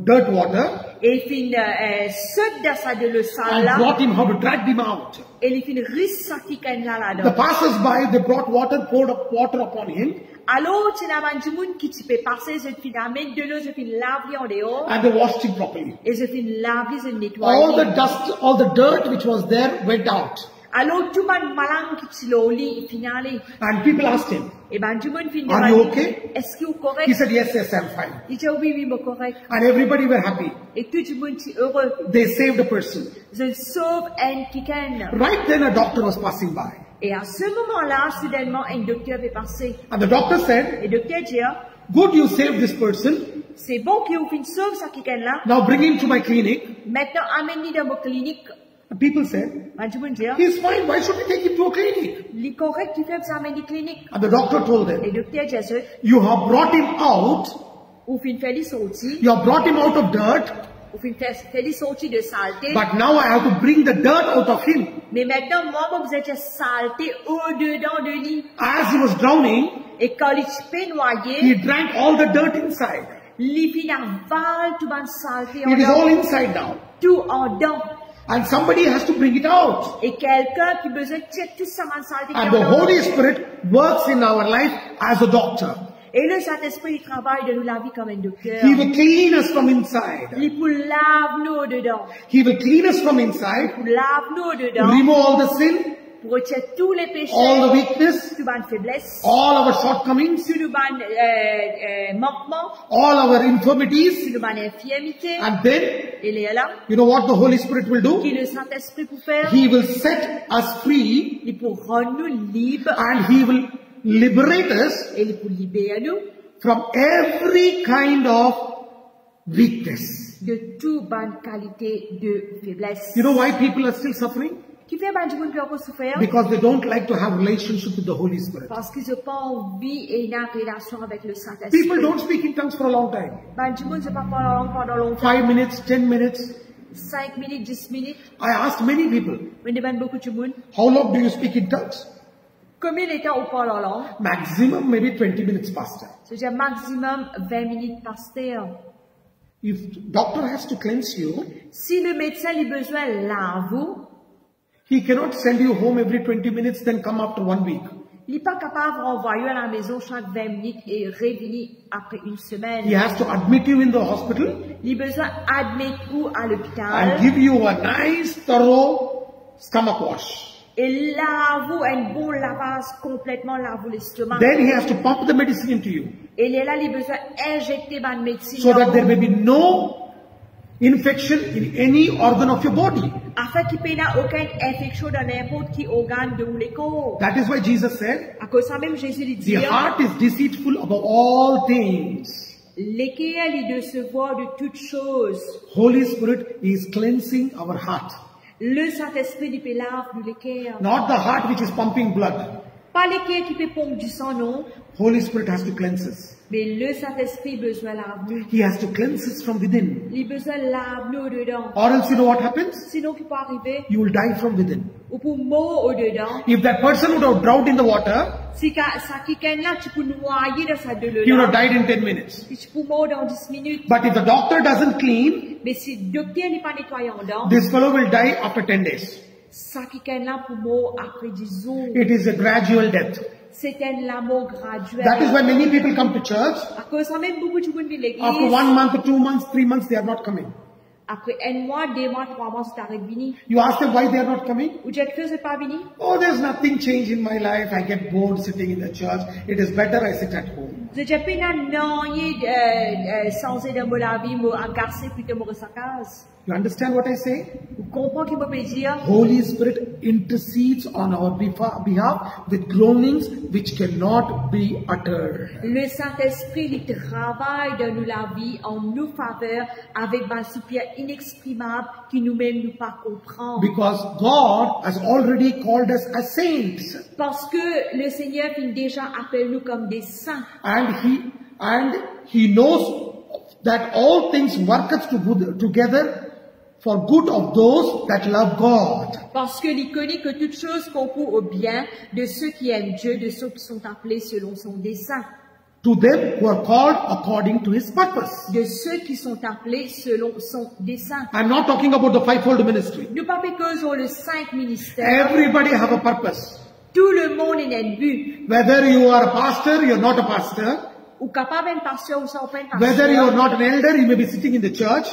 dirt water Et il fin saute dans sa de le salle and là. brought him how to drag him out. Et il fin ris sa qui ken là The là-dedans. passers-by, they brought water, poured up water upon him, Alors, tu n'as pas du monde qui tu peux passer, je fin amène de l'eau, je fin laver en dehors. and they washed him properly. Et je fin laver, je All the nettoyer. dust, all the dirt which was there went out. Alors, tout le monde malang qui tu l'as lit, il fin aller. And people asked him, Et ben, du monde fin Are you demander, okay? est-ce qu'il est he correct? said, yes, yes, I'm fine. Il dit, oui, oui, mais correct. And everybody were happy. Et tout le monde est heureux. They saved a person. Je sauve un kiken. Right then a doctor was passing by. Et à ce moment-là, soudainement, un docteur est passé. And the doctor said, Et le docteur dit, good, you saved this person. c'est bon qu'il vous fin sauve ça kiken là. Now bring him to my clinic. Maintenant, amène-le dans mon clinique. And people said, Ben, du monde dit, he's fine. Why should we take him to a clinic? il est correct, tu fais ça amène des cliniques. And the doctor told Et them, le docteur dit, you have brought him out. ou fin fait les sorties, You have brought him out of dirt. ou fin fait les sorties de saleté. But now I have to bring the dirt out of him. Mais maintenant, moi, vous êtes saleté au-dedans de lui. As he was drowning, Et quand il s'est he noyé, drank all the dirt inside. il fin aval tout le saleté en It is all dedans. inside now. Tout en dedans. And somebody has to bring it out. Et quelqu'un qui a besoin de tirer tout ça dans saleté qui And est the en dedans. Holy Spirit works in our life as a doctor. Et le Saint-Esprit, il travaille de nous la vie comme un docteur. He will clean us from inside. Il pour lave nous dedans. He will clean us from inside, Pour lave nous dedans. remove all the sin, Pour retirer tous les péchés. all the weakness, Tout ban faiblesse. all our shortcomings, Tout le ban manquement. all our Tout infirmities. le ban infirmité. And then, Il est là. you know what the Holy Spirit will do? Qui le Saint-Esprit pour faire. He will set us free Il pour rendre nous libres. and He will liberate us Et il pour libérer nous from every kind of weakness. de toute bonne qualité de faiblesse. You know why people are still suffering? Qui fait ban du monde qui a encore souffert? Because they don't like to have relationship with the Holy Spirit. Parce qu'ils n'ont pas envie et une relation avec le People Saint-Esprit. don't speak in tongues for a long time. Ben, du monde, c'est pas pendant longtemps. 5 minutes, 10 minutes. 5 minutes, 10 minutes. I asked many people, On demande beaucoup de monde. how long do you speak in tongues? Combien de temps on parle en langue? Maximum maybe 20 minutes, Pastor. C'est-à-dire maximum 20 minutes par terre. If doctor has to cleanse you, Si le médecin a besoin de laver, he cannot send you home every 20 minutes then come after 1 week. il n'est pas capable de renvoyer à la maison chaque 20 minutes et revenir après une semaine. He has to admit you in the hospital Il a besoin d'admettre vous à and l'hôpital give you a nice thorough stomach wash. et lave un bon lavage complètement lave l'estomac. Then he has to pump the medicine into you Et il est là, il a besoin d'injecter ma médecine so that dans there vous, may be no infection in any organ of your body. afin qu'il n'y ait aucune infection dans n'importe quel organe de le corps. That is why Jesus said, À cause de ça même, Jésus lui the dit, heart is deceitful above all things. lesquels il de se voir de toutes choses. Holy Spirit is cleansing our heart. Le Saint-Esprit il peut laver nous les cœurs. Not the heart which is pumping blood. Pas les cœurs qui peut pomper du sang, non. Holy Spirit has to cleanse us. Mais le Saint-Esprit a besoin de laver nous. He has to cleanse us from within. Il a besoin de laver nous dedans. Or else you know what happens? Sinon, qui peut arriver, You will die from within. ou pour mourir au dedans. If that person would have drowned in the water, Si ça quelqu'un là, tu peux noyer dans sa de he would have là. died in 10 minutes. Tu peux mourir dans 10 minutes. But if the doctor doesn't clean, Mais si le docteur n'est pas nettoyé en dedans, this fellow will die after 10 days. ça quelqu'un là pour mourir après 10 jours. It is a gradual death. C'est un mort graduel. That is why many people come to church. À cause de ça, même beaucoup de gens viennent à After l'église. 1 month, 2 months, 3 months, they are not coming. Après 1 mois, 2 mois, 3 mois, c'est arrêté de venir. You ask them why they are not coming. Ou tu que c'est pas venu? Oh, there's nothing changed in my life. I get bored sitting in the church. It is better I sit at home. Je n'ai pas non sans aider la vie, me agacer plutôt me sa case. You understand what I say? Vous comprenez ce que je peux dire? Holy Spirit intercedes on our behalf with groanings which cannot be uttered. Le Saint-Esprit, il travaille dans nous la vie en nous faveur avec un soupir inexprimable qui nous-mêmes nous pas comprendre. Because God has already called us as saints. Parce que le Seigneur il déjà appelle nous comme des saints. And he knows that all things work together for good of those that love God. Parce que il connaît que toutes choses concourent au bien de ceux qui aiment Dieu, de ceux qui sont appelés selon son dessein. to them who are called according to his purpose. de ceux qui sont appelés selon son dessein. I'm not talking about the fivefold ministry. Nous parlons que sur le 5 ministères. Everybody have a purpose. Tout le monde a un but. Whether you are a pastor, you're not a pastor. Ou capable un pasteur ou ça ou pas un Whether you are pasteur. not an elder, you may be sitting in the church.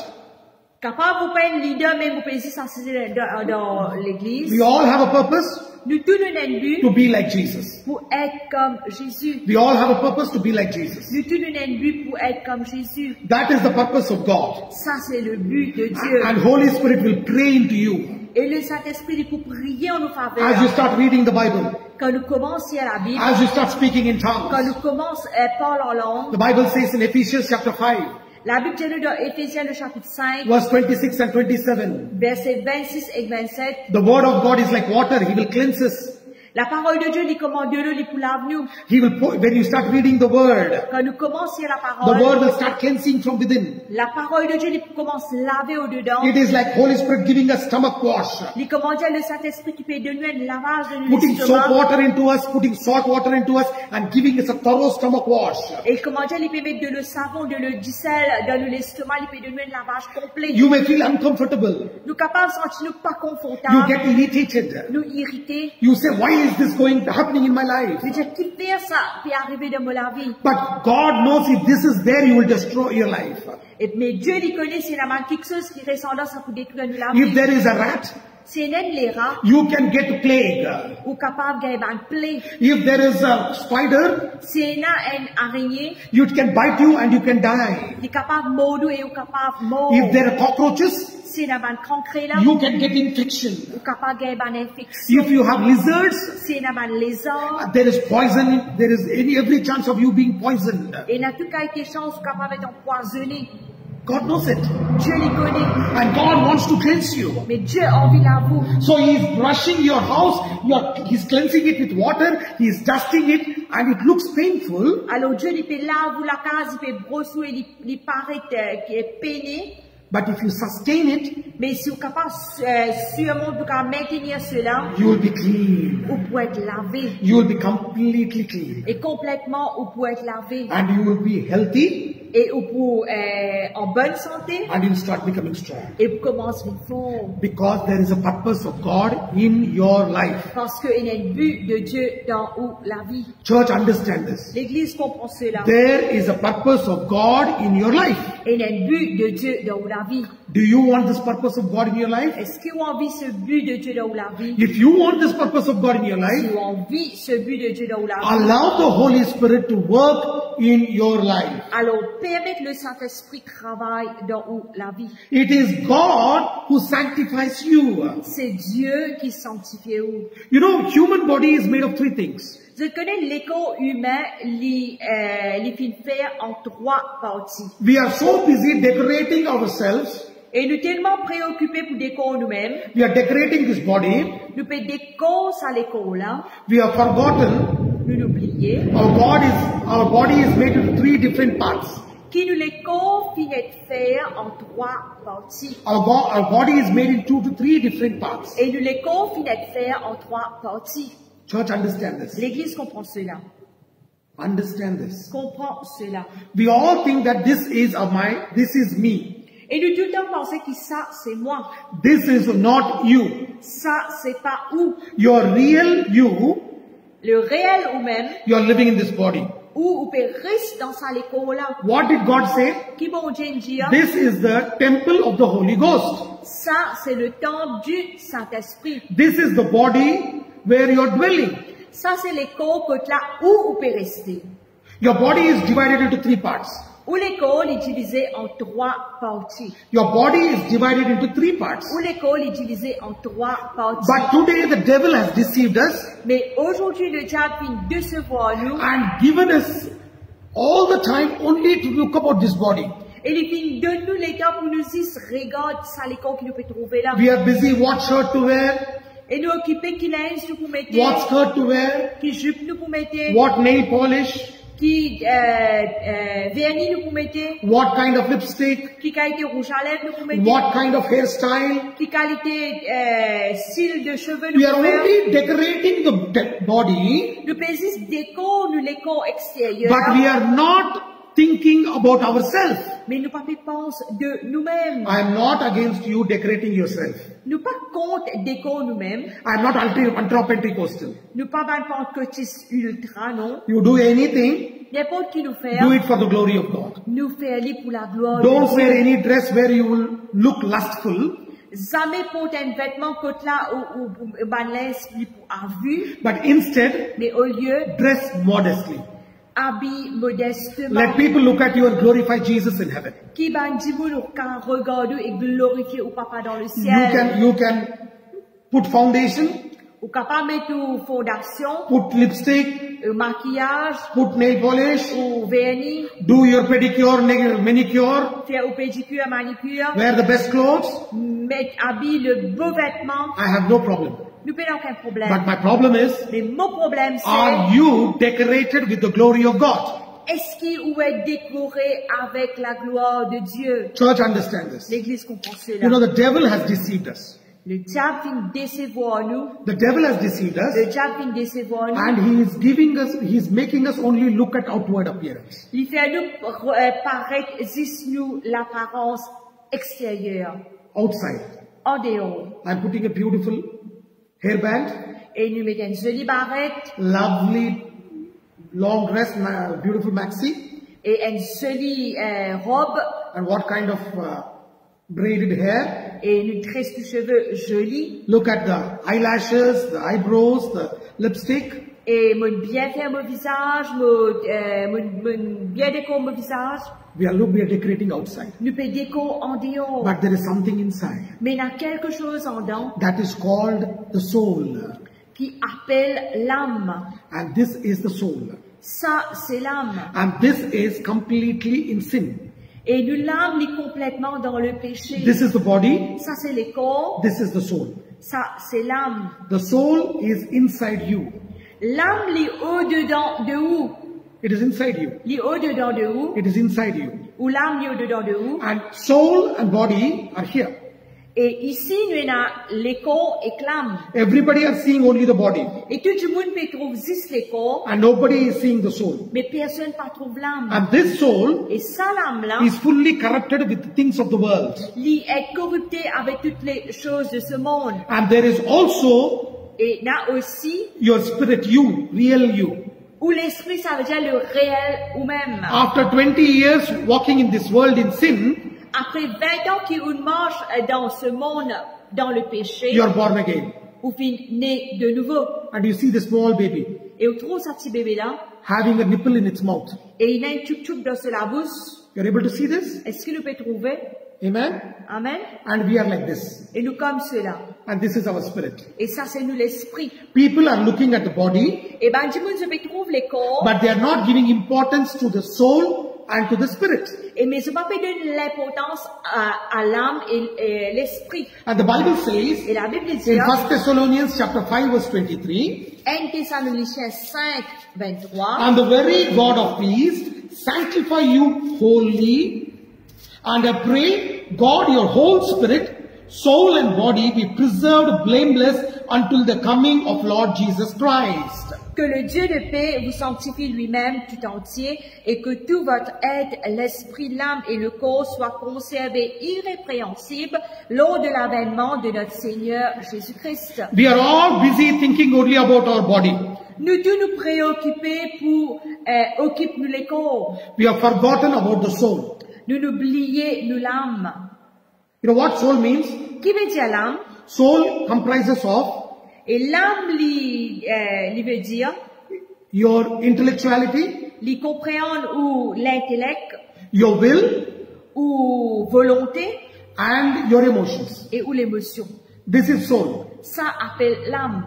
Capable ou pas un leader, même vous pouvez s'asseoir dans l'église. We all have a purpose Nous tous nous avons un but to be like Jesus. pour être comme Jésus. We all have a purpose to be like Jesus. Nous tous nous avons un but pour être comme Jésus. That is the purpose of God. Ça c'est le but de Dieu. And Holy Spirit will pray into you Et le Saint-Esprit il pour prier en nos as you faveurs. start reading the Bible, Quand nous commençons à la Bible, as you start speaking in quand tongues. nous commençons à parler en langue, The Bible says in Ephesians chapter 5, la Bible dit dans Éphésiens le chapitre 5, verse 26 and 27. versets 26 et 27, The word of God is like water. He will cleanse us. la parole de Dieu, il commande de l'eau, il pour laver nous. He will when you start reading the word, Quand nous commençons la the parole, word will start cleansing from within. la parole de Dieu, il commence à laver au-dedans. It is like Holy Spirit giving us stomach wash. Il commande le Saint-Esprit qui peut donner un lavage de Putting soap l'estomac. water into us, putting salt water into us, and giving us a thorough stomach wash. Et il commande, il peut mettre de l'eau savon, de l'eau du sel dans l'estomac, il peut donner un lavage complet. You may feel uncomfortable. Nous capables de sentir nous pas You confortables, get irritated. nous irrités. You say, why is this happening in my life? Je dis, qui fait ça peut arriver dans ma vie? But God knows if this is there, you will destroy your life. Et mais Dieu il connaît s'il y a quelque chose qui ressemble à ça pour détruire la If vie. there is a rat, Si il y a les rats, you can get plague. ou capable de gagner une plaie. If there is a spider, Si il y a une araignée, it can bite you and you can die. il est capable de mordre et il est capable de mordre. If there are cockroaches, Si il y a une cancre là, you can get infection. il est capable de gagner une infection. If you have lizards, Si il y a un lézard, there is poison. There is every chance of you being poisoned. et il y a tout cas des chances qu'il est capable d'être empoisonné. God knows it. Dieu les connaît, And God wants to cleanse you. mais Dieu a envie de vous. So He is brushing your house, He's cleansing it with water, He is dusting it, and it looks painful. Alors Dieu il peut laver la case, il peut brosser, il paraît qu'il est peiné. But if you sustain it, Mais si vous êtes capable sûrement de maintenir cela, you will be clean. vous pouvez être lavé. You will be completely clean. Et complètement, vous pouvez être lavé. And you will be healthy, Et vous pouvez en bonne santé. and you will start becoming strong. Et vous commencez à fort. Because there is a purpose of God in your life. Parce qu'il y a un but de Dieu dans la vie. Church, understand this. L'Église comprend cela. There is a purpose of God in your life. Et il y a un but de Dieu dans la vie. Do you want this purpose of God in your life? Est-ce que vous avez ce but de Dieu dans la vie? If you want this purpose of God in your Si life, vous avez ce but de Dieu dans la vie, allow the Holy Spirit to work in your life. alors permettez le Saint-Esprit travailler dans la vie. It is God who sanctifies you. C'est Dieu qui sanctifie vous. You know, human body is made of three things. Je connais le corps humain, les films faire en 3 parties. We are so busy decorating ourselves. Et nous tellement préoccupés pour décorer nous-mêmes, We are decorating this body. nous pouvons décorer ça l'école là, We have forgotten nous l'oublier, our body is made into three different parts. qui nous les corps finit faire en 3 parties. Our body is made into 2 to 3 different parts. Et nous les corps finit faire en 3 parties. Church, understand this. L'Église comprend cela. Understand this. Comprend cela. We all think that this is this is me. Et nous tout le temps pensons que ça, c'est moi. This is not you. Ça, c'est pas où. Your real you, Le réel ou même, you are living in this body. où on peut rester dans ça l'école là. What did God say? Qui bon Dieu dit, This is the temple of the Holy Ghost. ça, c'est le temple du Saint-Esprit. This is the body where you are dwelling. Ça, c'est l'école que là où on peut rester. Your body is divided into 3 parts. Où l'école est divisée en 3 parties. Your body is divided into 3 parts. Où l'école est divisée en 3 parties. But today the devil has deceived us Mais aujourd'hui, le diable vient décevoir nous. and given us all the time only to look about this body. Et il vient donne nous les temps pour nous dire, regarde ça l'école qu'il peut trouver là. We are busy what shirt to wear, Et nous occuper qui linge nous pour mettre, what skirt to wear, qui jupe nous pour mettre, what nail polish, Qui vernis nous mettez, what kind of lipstick, qui qualité rouge à lèvres nous mettez, what kind of hairstyle. qui qualité style de cheveux We nous are mettez. only decorating the dead body, Nous faisons déco, nous l'éco extérieur, but we are not thinking about ourselves. mais nous pas pensons de nous-mêmes. I am not against you decorating yourself. Nous pas compte déco nous-mêmes. I am not ultra-Pentecostal. Nous pas ban pentecôtistes ultra, non. You do anything, N'importe qui nous fait, do it for the glory of God. nous fait aller pour la gloire Don't de wear Dieu. any dress where you will look lustful, Jamais porter un vêtement côté là ou ban l'esprit pour à vue, but instead mais au lieu, dress modestly. habille modestement. Let people look at you and glorify Jesus in heaven. Qui ban dit nous quand regarde et glorifier au papa dans le ciel. You can put foundation, Ou capable mettre une fondation, put lipstick, un maquillage, put nail polish, ou vernis, do your pedicure, manicure, faire au pédicure, manicure, wear the best clothes. mettre, habille le beau vêtement. I have no problem. Nous n'avons aucun problème. But my problem is, Mais mon problème c'est, are you decorated with the glory of God? est-ce qu'il est décoré avec la gloire de Dieu? Church, understand this. L'église comprend cela. You know, the devil has deceived us. Le diable vient décevoir nous. The devil has deceived Le us, diable vient décevoir nous. and he is making us only look at outward appearance. Il fait nous paraître juste nous l'apparence extérieure, Outside, en dehors. I'm putting a beautiful hairband, Et nous mettons une jolie barrette lovely long dress, beautiful maxi, et une jolie robe and what kind of braided hair. et une tresse de cheveux jolie. Look at the eyelashes, the eyebrows, the lipstick. Et mon bien faire mon visage, mon bien décorer mon visage. We are decorating outside. Nous pouvons décorer en dehors. But there is something inside Mais il y a quelque chose en dedans that is called the soul. qui appelle l'âme. And this is the soul. Ça, c'est l'âme. And this is completely in sin. Et nous, l'âme est complètement dans le péché. This is the body. Ça, c'est le corps. This is the soul. Ça, c'est l'âme. The soul is inside you. L'âme, l'est au-dedans de où? It is inside you. L'est au-dedans de où? It is inside you. Ou l'âme, l'est au-dedans de où? And soul and body are here. Et ici, nous avons le corps et l'âme. Everybody are seeing only the body. Et tout le monde peut trouver juste le corps, And nobody is seeing the soul. mais personne ne peut trouver l'âme. And this soul Et ça, l'âme-là, is fully corrupted with the things of the world. il est corrupté avec toutes les choses de ce monde. And there is also Et là aussi, your spirit, you, real you. où l'esprit, ça veut dire le réel ou même. After 20 years walking in this world in sin, Après 20 ans qu'on marche dans ce monde, dans le péché, you are born again. ou fin né de nouveau. And you see the small baby Et on trouve ce petit bébé-là, having a nipple in its mouth. et il a un tchouk-tchouk dans la bouche. You're able to see this? Est-ce qu'il nous peut trouver? Amen? Amen. And we are like this. Et nous comme cela. And this is our spirit. Et ça, c'est nous l'esprit. People are looking at the body, Et ben, du monde, je vais trouver les corps, but they are not giving importance to the soul and to the spirit. et mais je ne vais pas donner l'importance à l'âme et l'esprit. And the Bible says Et la Bible dit, in 1 Thessalonians chapter 5 verse 23, 1 Thessaloniciens 5, 23, and the very God of peace sanctify you wholly, and I pray God your whole spirit, soul and body be preserved blameless until the coming of Lord Jesus Christ. que le Dieu de paix vous sanctifie lui-même tout entier et que tout votre être, l'esprit, l'âme et le corps soient conservés irrépréhensibles lors de l'avènement de notre Seigneur Jésus-Christ. We are all busy thinking only about our body. Nous tous nous préoccuper pour occuper nous les corps. We have forgotten about the soul. Nous n'oublions nous l'âme. You know what soul means? Qui veut dire l'âme? Soul comprises of Et l'âme, lui veut dire, your intellectuality, lui comprendre ou l'intellect, your will, ou volonté, and your emotions. et ou l'émotion. This is soul. Ça appelle l'âme.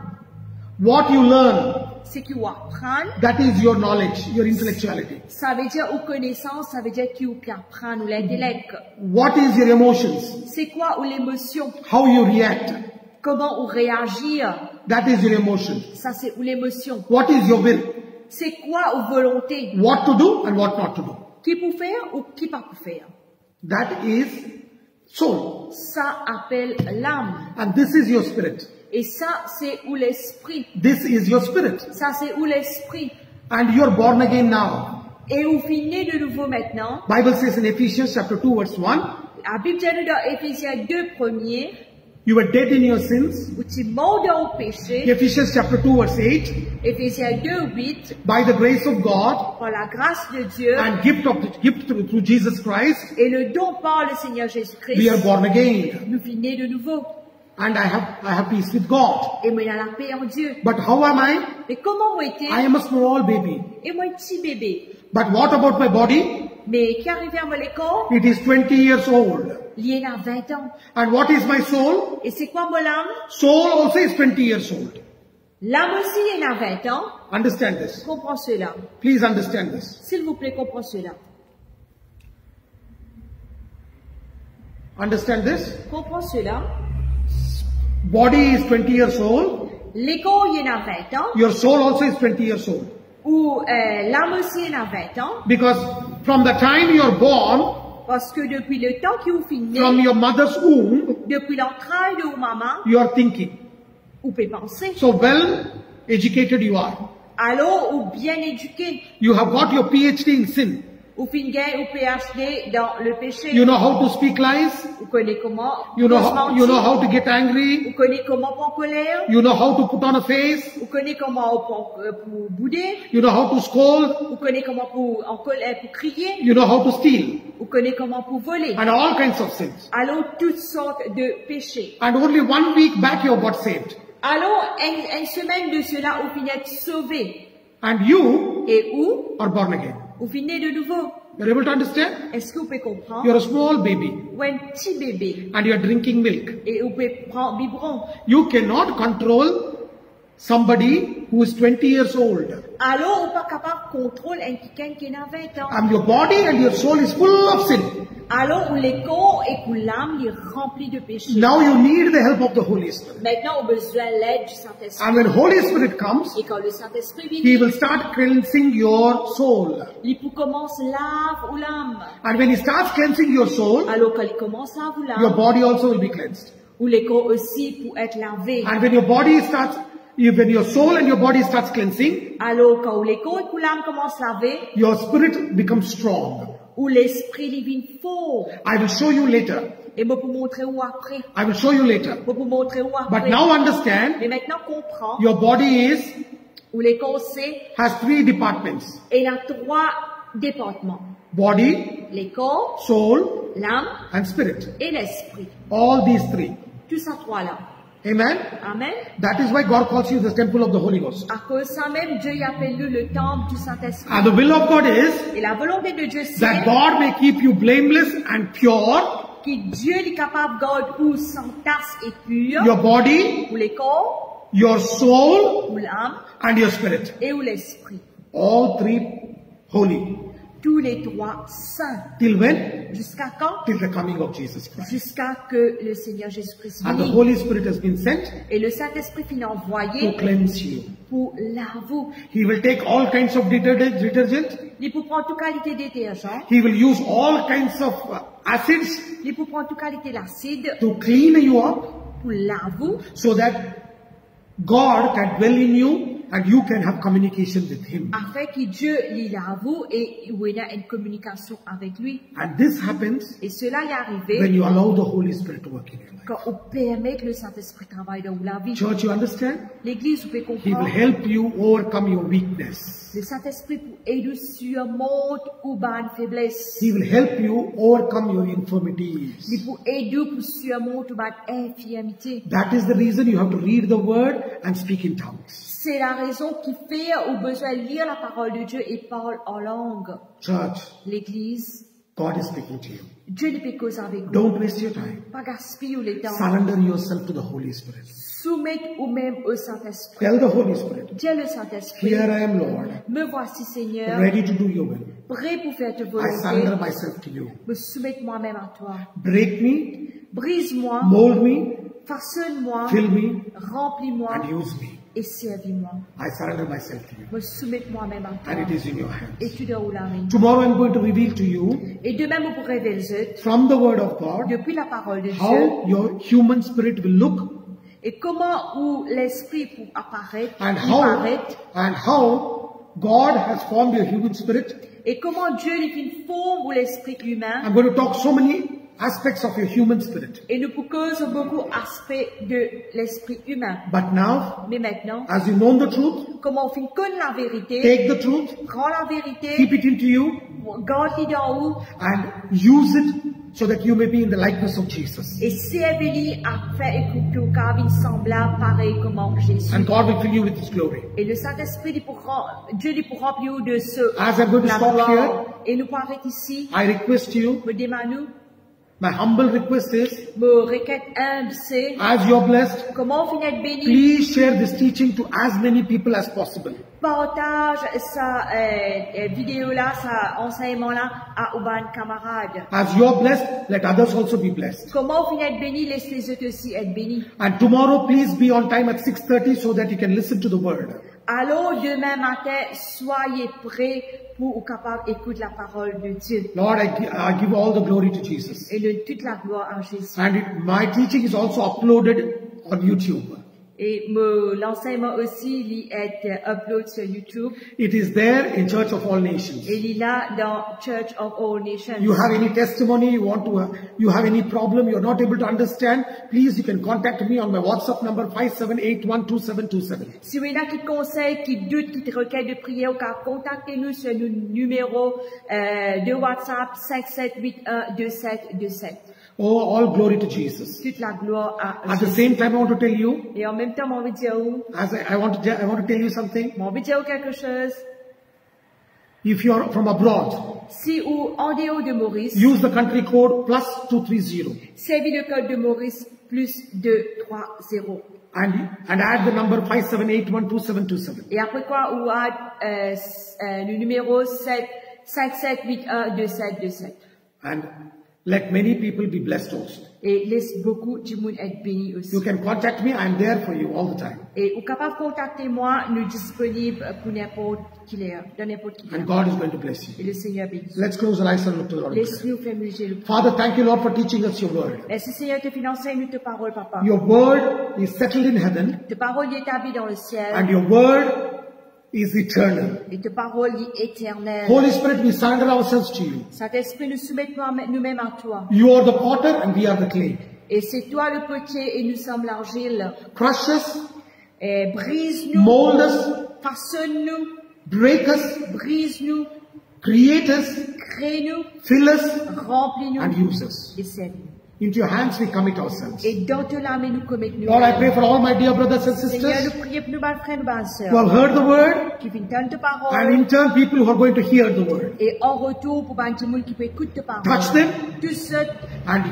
What you learn, Ce que vous apprenez, that is your knowledge, your intellectuality. ça veut dire ou connaissance, ça veut dire qui ou apprendre ou l'intellect. What is your emotions? C'est quoi ou l'émotion? How you react, Comment ou réagir? that is your emotion. Ça c'est ou l'émotion. What is your will? C'est quoi volonté? What to do and what not to do. Qui pour faire ou qui pas pour faire? That is soul. Ça appelle l'âme. And this is your spirit. Et ça, c'est où l'esprit. This is your spirit. Ça, c'est où l'esprit. And you are born again now. Et vous finissez de nouveau maintenant. Bible says in Ephesians chapter 2 verse 1, La Bible dit dans Éphésiens 2 premier, you were dead in your sins. où tu es mort dans le péché. Ephesians chapter 2 verse 8, Éphésiens 2, 8, by the grace of God par la grâce de Dieu and gift through Jesus Christ, et le don par le Seigneur we are Jésus-Christ, born again. nous finissons de nouveau. And I have peace with God. Et moi, il y a la paix en Dieu. But how am I? Mais comment moi été? I am a small baby. Et moi, un petit bébé. But what about my body? Mais qui arrive à moi l'école? It is 20 years old. Il y en a 20 ans. And what is my soul? Et c'est quoi mon âme? Soul also is 20 years old. L'âme aussi, il y en a 20 ans. Understand this. Comprends cela. Please understand this. S'il vous plaît, comprends cela. Understand this. Comprends cela. Body is 20 years old. L'école, il y en a 20 ans. Your soul also is 20 years old. Ou l'âme aussi, il y en a 20 ans. Because from the time you are born, Parce que depuis le temps que vous finissez, from your mother's womb, depuis l'entraille de vos mamans, you are thinking. vous pouvez penser. So well educated you are. Alors, ou bien éduqué. You have got your PhD in sin. Ou fin gain ou PhD dans le péché. You know how to speak lies. Vous connaissez comment You know mentir. how to get angry. Vous connaissez comment prendre colère. You know how to put on a face. Vous connaissez comment pour bouder. You know how to scold. Vous connaissez comment pour en colère pour crier. You know how to steal. Vous connaissez comment pour voler. And all kinds of sins. Alors toutes sortes de péchés. And only 1 week back you got saved. Alors une semaine de cela, vous finissez d'être sauvé. And you Et où are born again. vous finissez de nouveau. You're able to understand? Est-ce que vous pouvez comprendre? You're a small baby Ou un petit bébé. and you're drinking milk. Et vous pouvez prendre biberon. You cannot control somebody who is 20 years old. Alors, on n'est pas capable de contrôler quelqu'un qui a 20 ans. And your body and your soul is full of sin. Alors, on les corps et pour l'âme, il est rempli de péchés. Now you need the help of the Holy Spirit. Maintenant, on a besoin de l'aide du Saint-Esprit. And when Holy Spirit comes, Et quand le Saint-Esprit He vient, will start cleansing your soul. il commence à laver l'âme. And when He starts cleansing your soul, Alors, quand il commence à laver your l'âme, body also will be cleansed. ou les corps aussi pour être lavés. And when your body starts, when your soul and your body starts cleansing, Alors, quand les corps et l'âme commencent à laver, your spirit becomes strong. ou l'esprit divin fort. I will show you later. Et moi, pour montrer où après. I will show you later. Moi, pour montrer où But après. now understand, Mais maintenant, comprend your body où les corps c'est, has 3 departments. et il y a 3 départements. Body, Les corps, soul, l'âme and spirit. et l'esprit. All these 3. Tous ces 3-là. Amen? Amen. That is why God calls you the temple of the Holy Ghost. À cause de ça même, Dieu y appelle le temple du Saint-Esprit. And the will of God is Et la volonté de Dieu, c'est that God may keep you blameless and pure, que Dieu est capable de garder ou sans tasse et pur, your body, ou les corps, your soul, ou l'âme, and your spirit. et ou l'esprit. All 3 holy. Tous les 3 saints. Till when? Jusqu'à quand? Till the coming of Jesus Christ. Jusqu'à que le Seigneur Jésus-Christ And the vienne. Holy Spirit has been sent Et le Saint-Esprit finit to envoyé cleanse you. pour laver. He will take all kinds of detergent. Il peut prendre toute qualité de détergent. He will use all kinds of acids Il peut prendre toute qualité d'acide to clean you up pour laver. so that God can dwell in you and you can have communication with Him. Afin que Dieu l'y lave et où il y a une communication avec lui. And this happens Et cela est when arrivé you allow the Holy Spirit to work in your life. quand on permet que le Saint-Esprit travaille dans la vie. Church, you understand? L'Église, vous pouvez He will comprendre. help you overcome your weakness. Le Saint-Esprit pour aider surmonte ou ban faiblesse. He will help you overcome your infirmities. Il pour aider pour surmonter ou ban infirmité. That is the reason you have to read the word and speak in tongues. C'est la raison qui fait au besoin de lire la parole de Dieu et parler en langue. Church, L'Église, God is speaking to you. Dieu ne peut causer avec vous. Don't waste your time. Pas gaspiller le temps. Surrender yourself to the Holy Spirit. Soumettre ou même au Saint-Esprit. Tell the Holy Spirit, Dis le Saint-Esprit. here I am, Lord, Me voici, Seigneur, ready to do your will. prêt pour faire ta I surrender volonté. myself to you. Me soumettre moi-même à toi. Break me, Brise-moi, mold me, façonne-moi, fill me, remplis-moi and use me. et servis-moi. I surrender myself to you. Me soumettre moi-même à toi. And it is in your hands. Et tu dois la main. Tomorrow I'm going to reveal to you Et demain, vous pourrez révéler from the word of God depuis la parole de Dieu how your human spirit will look et comment où l'esprit pour apparaître, and paraître, how God has formed your human spirit. et comment Dieu est une forme pour l'esprit humain. I'm going to talk so many aspects of your human spirit. Et nous causons beaucoup d'aspects de l'esprit humain. But now, Mais maintenant, as you know the truth, comment on fait connaître la vérité, take the truth, prends la vérité, keep it into you, garde-le d'en haut, and use it so that you may be in the likeness of Jesus. et servez-le à faire écouter au cabine semblable, pareil comme Jésus. And God will fill you with His glory. Et le Saint-Esprit, Dieu lui pour remplir de ce, As I'm going to la stop gloire. here, Et nous parlons ici, I request you, me demandons, my humble request is, me requête humble, c'est, as you're blessed, comment on finit être béni, please share this teaching to as many people as possible. partage sa vidéo-là, sa enseignement-là à Uban camarades. As you're blessed, let others also be blessed. Comment on finit être béni, laisse les autres aussi être bénis. And tomorrow, please be on time at 6:30 so that you can listen to the word. Alors, demain matin, soyez prêts pour capable d'écouter la parole de Dieu. Lord, I give all the glory to Jesus. Et de toute la gloire à Jésus. And my teaching is also uploaded on YouTube. Et l'enseignement aussi, il est upload sur YouTube. It is there in Church of All Nations. Et il est là dans Church of All Nations. You have any testimony, you have any problem, you're not able to understand, please you can contact me on my WhatsApp number 57812727. Si vous avez qui conseille, qui doute, qui te requête de prière, contactez-nous sur le numéro de WhatsApp 57812727. Oh, all glory to Jesus. Toute la gloire à At the Jésus. same time, I want to tell you, Et en même temps, moi, je dire, as I want to tell you something. moi, je dire quelque chose. If you are from abroad, Si ou en dehors de Maurice, use the country code +230 servis le code de Maurice plus 230. and add the number 57812727. Et après quoi, ou add le numéro 57812727. And let many people be blessed also. Et laisse beaucoup de monde être béni aussi. You can contact me. I'm there for you all the time. Et ou capable de contacter moi, nous disponibles pour n'importe qui heure, dans n'importe qui And heure. God is going to bless you. Et le Seigneur bénisse. Let's close the eyes and look to the Lord. in prayer. Laisse-nous faire muger le Father, thank you, Lord, for teaching us your word. Merci Seigneur, te financer nous te parole, papa. Your word is settled in heaven, Te parole est établie dans le ciel. and your word is eternal. Et te parole est éternelle. Holy Spirit, we surrender ourselves to you. Saint-Esprit, nous soumettons nous-mêmes à toi. You are the potter, and we are the clay. Et c'est toi le potier et nous sommes l'argile. Crush us, Et brise-nous, mold us, façonne-nous, break us, brise-nous, create us, crée-nous, fill us, remplis-nous and use us. et servis-nous. Into your hands we commit ourselves. Et dans te la main, nous commettons. Lord, I pray for all my dear brothers and Seigneur, sisters nous prions pour nos bons frères et nos bonnes who sœurs have heard the word, qui viennent entendre ta and parole. in turn people who are going to hear the word. Et en retour, pour les gens qui peuvent écouter ta parole. Touch them Tous ceux and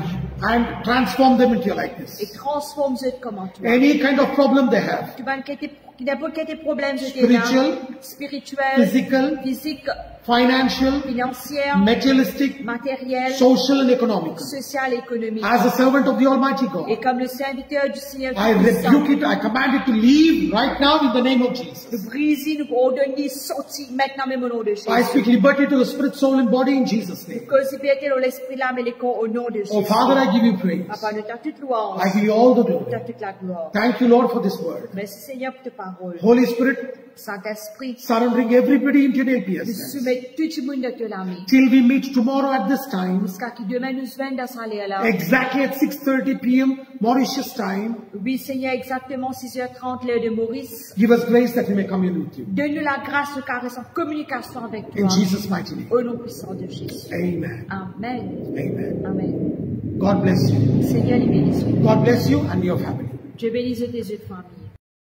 transform them into your et likeness. transforme-les comme en toi. Any kind of problem they have, Tu vas n'importe quel problème, Spiritual, spirituel, physical, physique, financial, financière, materialistic, matériel, social and economical. social, économique. As a servant of the Almighty God, Et comme le serviteur du Seigneur I Tout-Puissant, rebuke it, I command it to leave right now in the name of Jesus. nous brisons, nous ordonnons, sortir maintenant même au nom de Jésus. I speak liberty to the spirit, soul and body in Jesus' name. Que si liberté dans l'esprit, l'âme et le corps au nom de Jésus. Oh Father, I give you praise. Papa, nous t'as toute louange, I give you all the nous glory. t'as toute la gloire. Thank you, Lord, for this word. Merci Seigneur pour ta parole. Holy Spirit, Saint-Esprit, surrendering everybody into your nous APS. soumettons tout le monde de la main. Till we meet tomorrow at this time, Jusqu'à qui demain nous vienne dans sa là. exactly at 6:30 p.m. Mauritius time. Oui Seigneur, exactement 6h30 l'heure de Maurice. Give us grace that we may commune with you. Donne-nous la grâce de caresse en communication avec toi. In Jesus' mighty name. Au nom puissant de Jésus. Amen. Amen. Amen. Amen. God bless you. Seigneur, les bénisse. God bless you and your family. Je bénisse tes yeux de famille.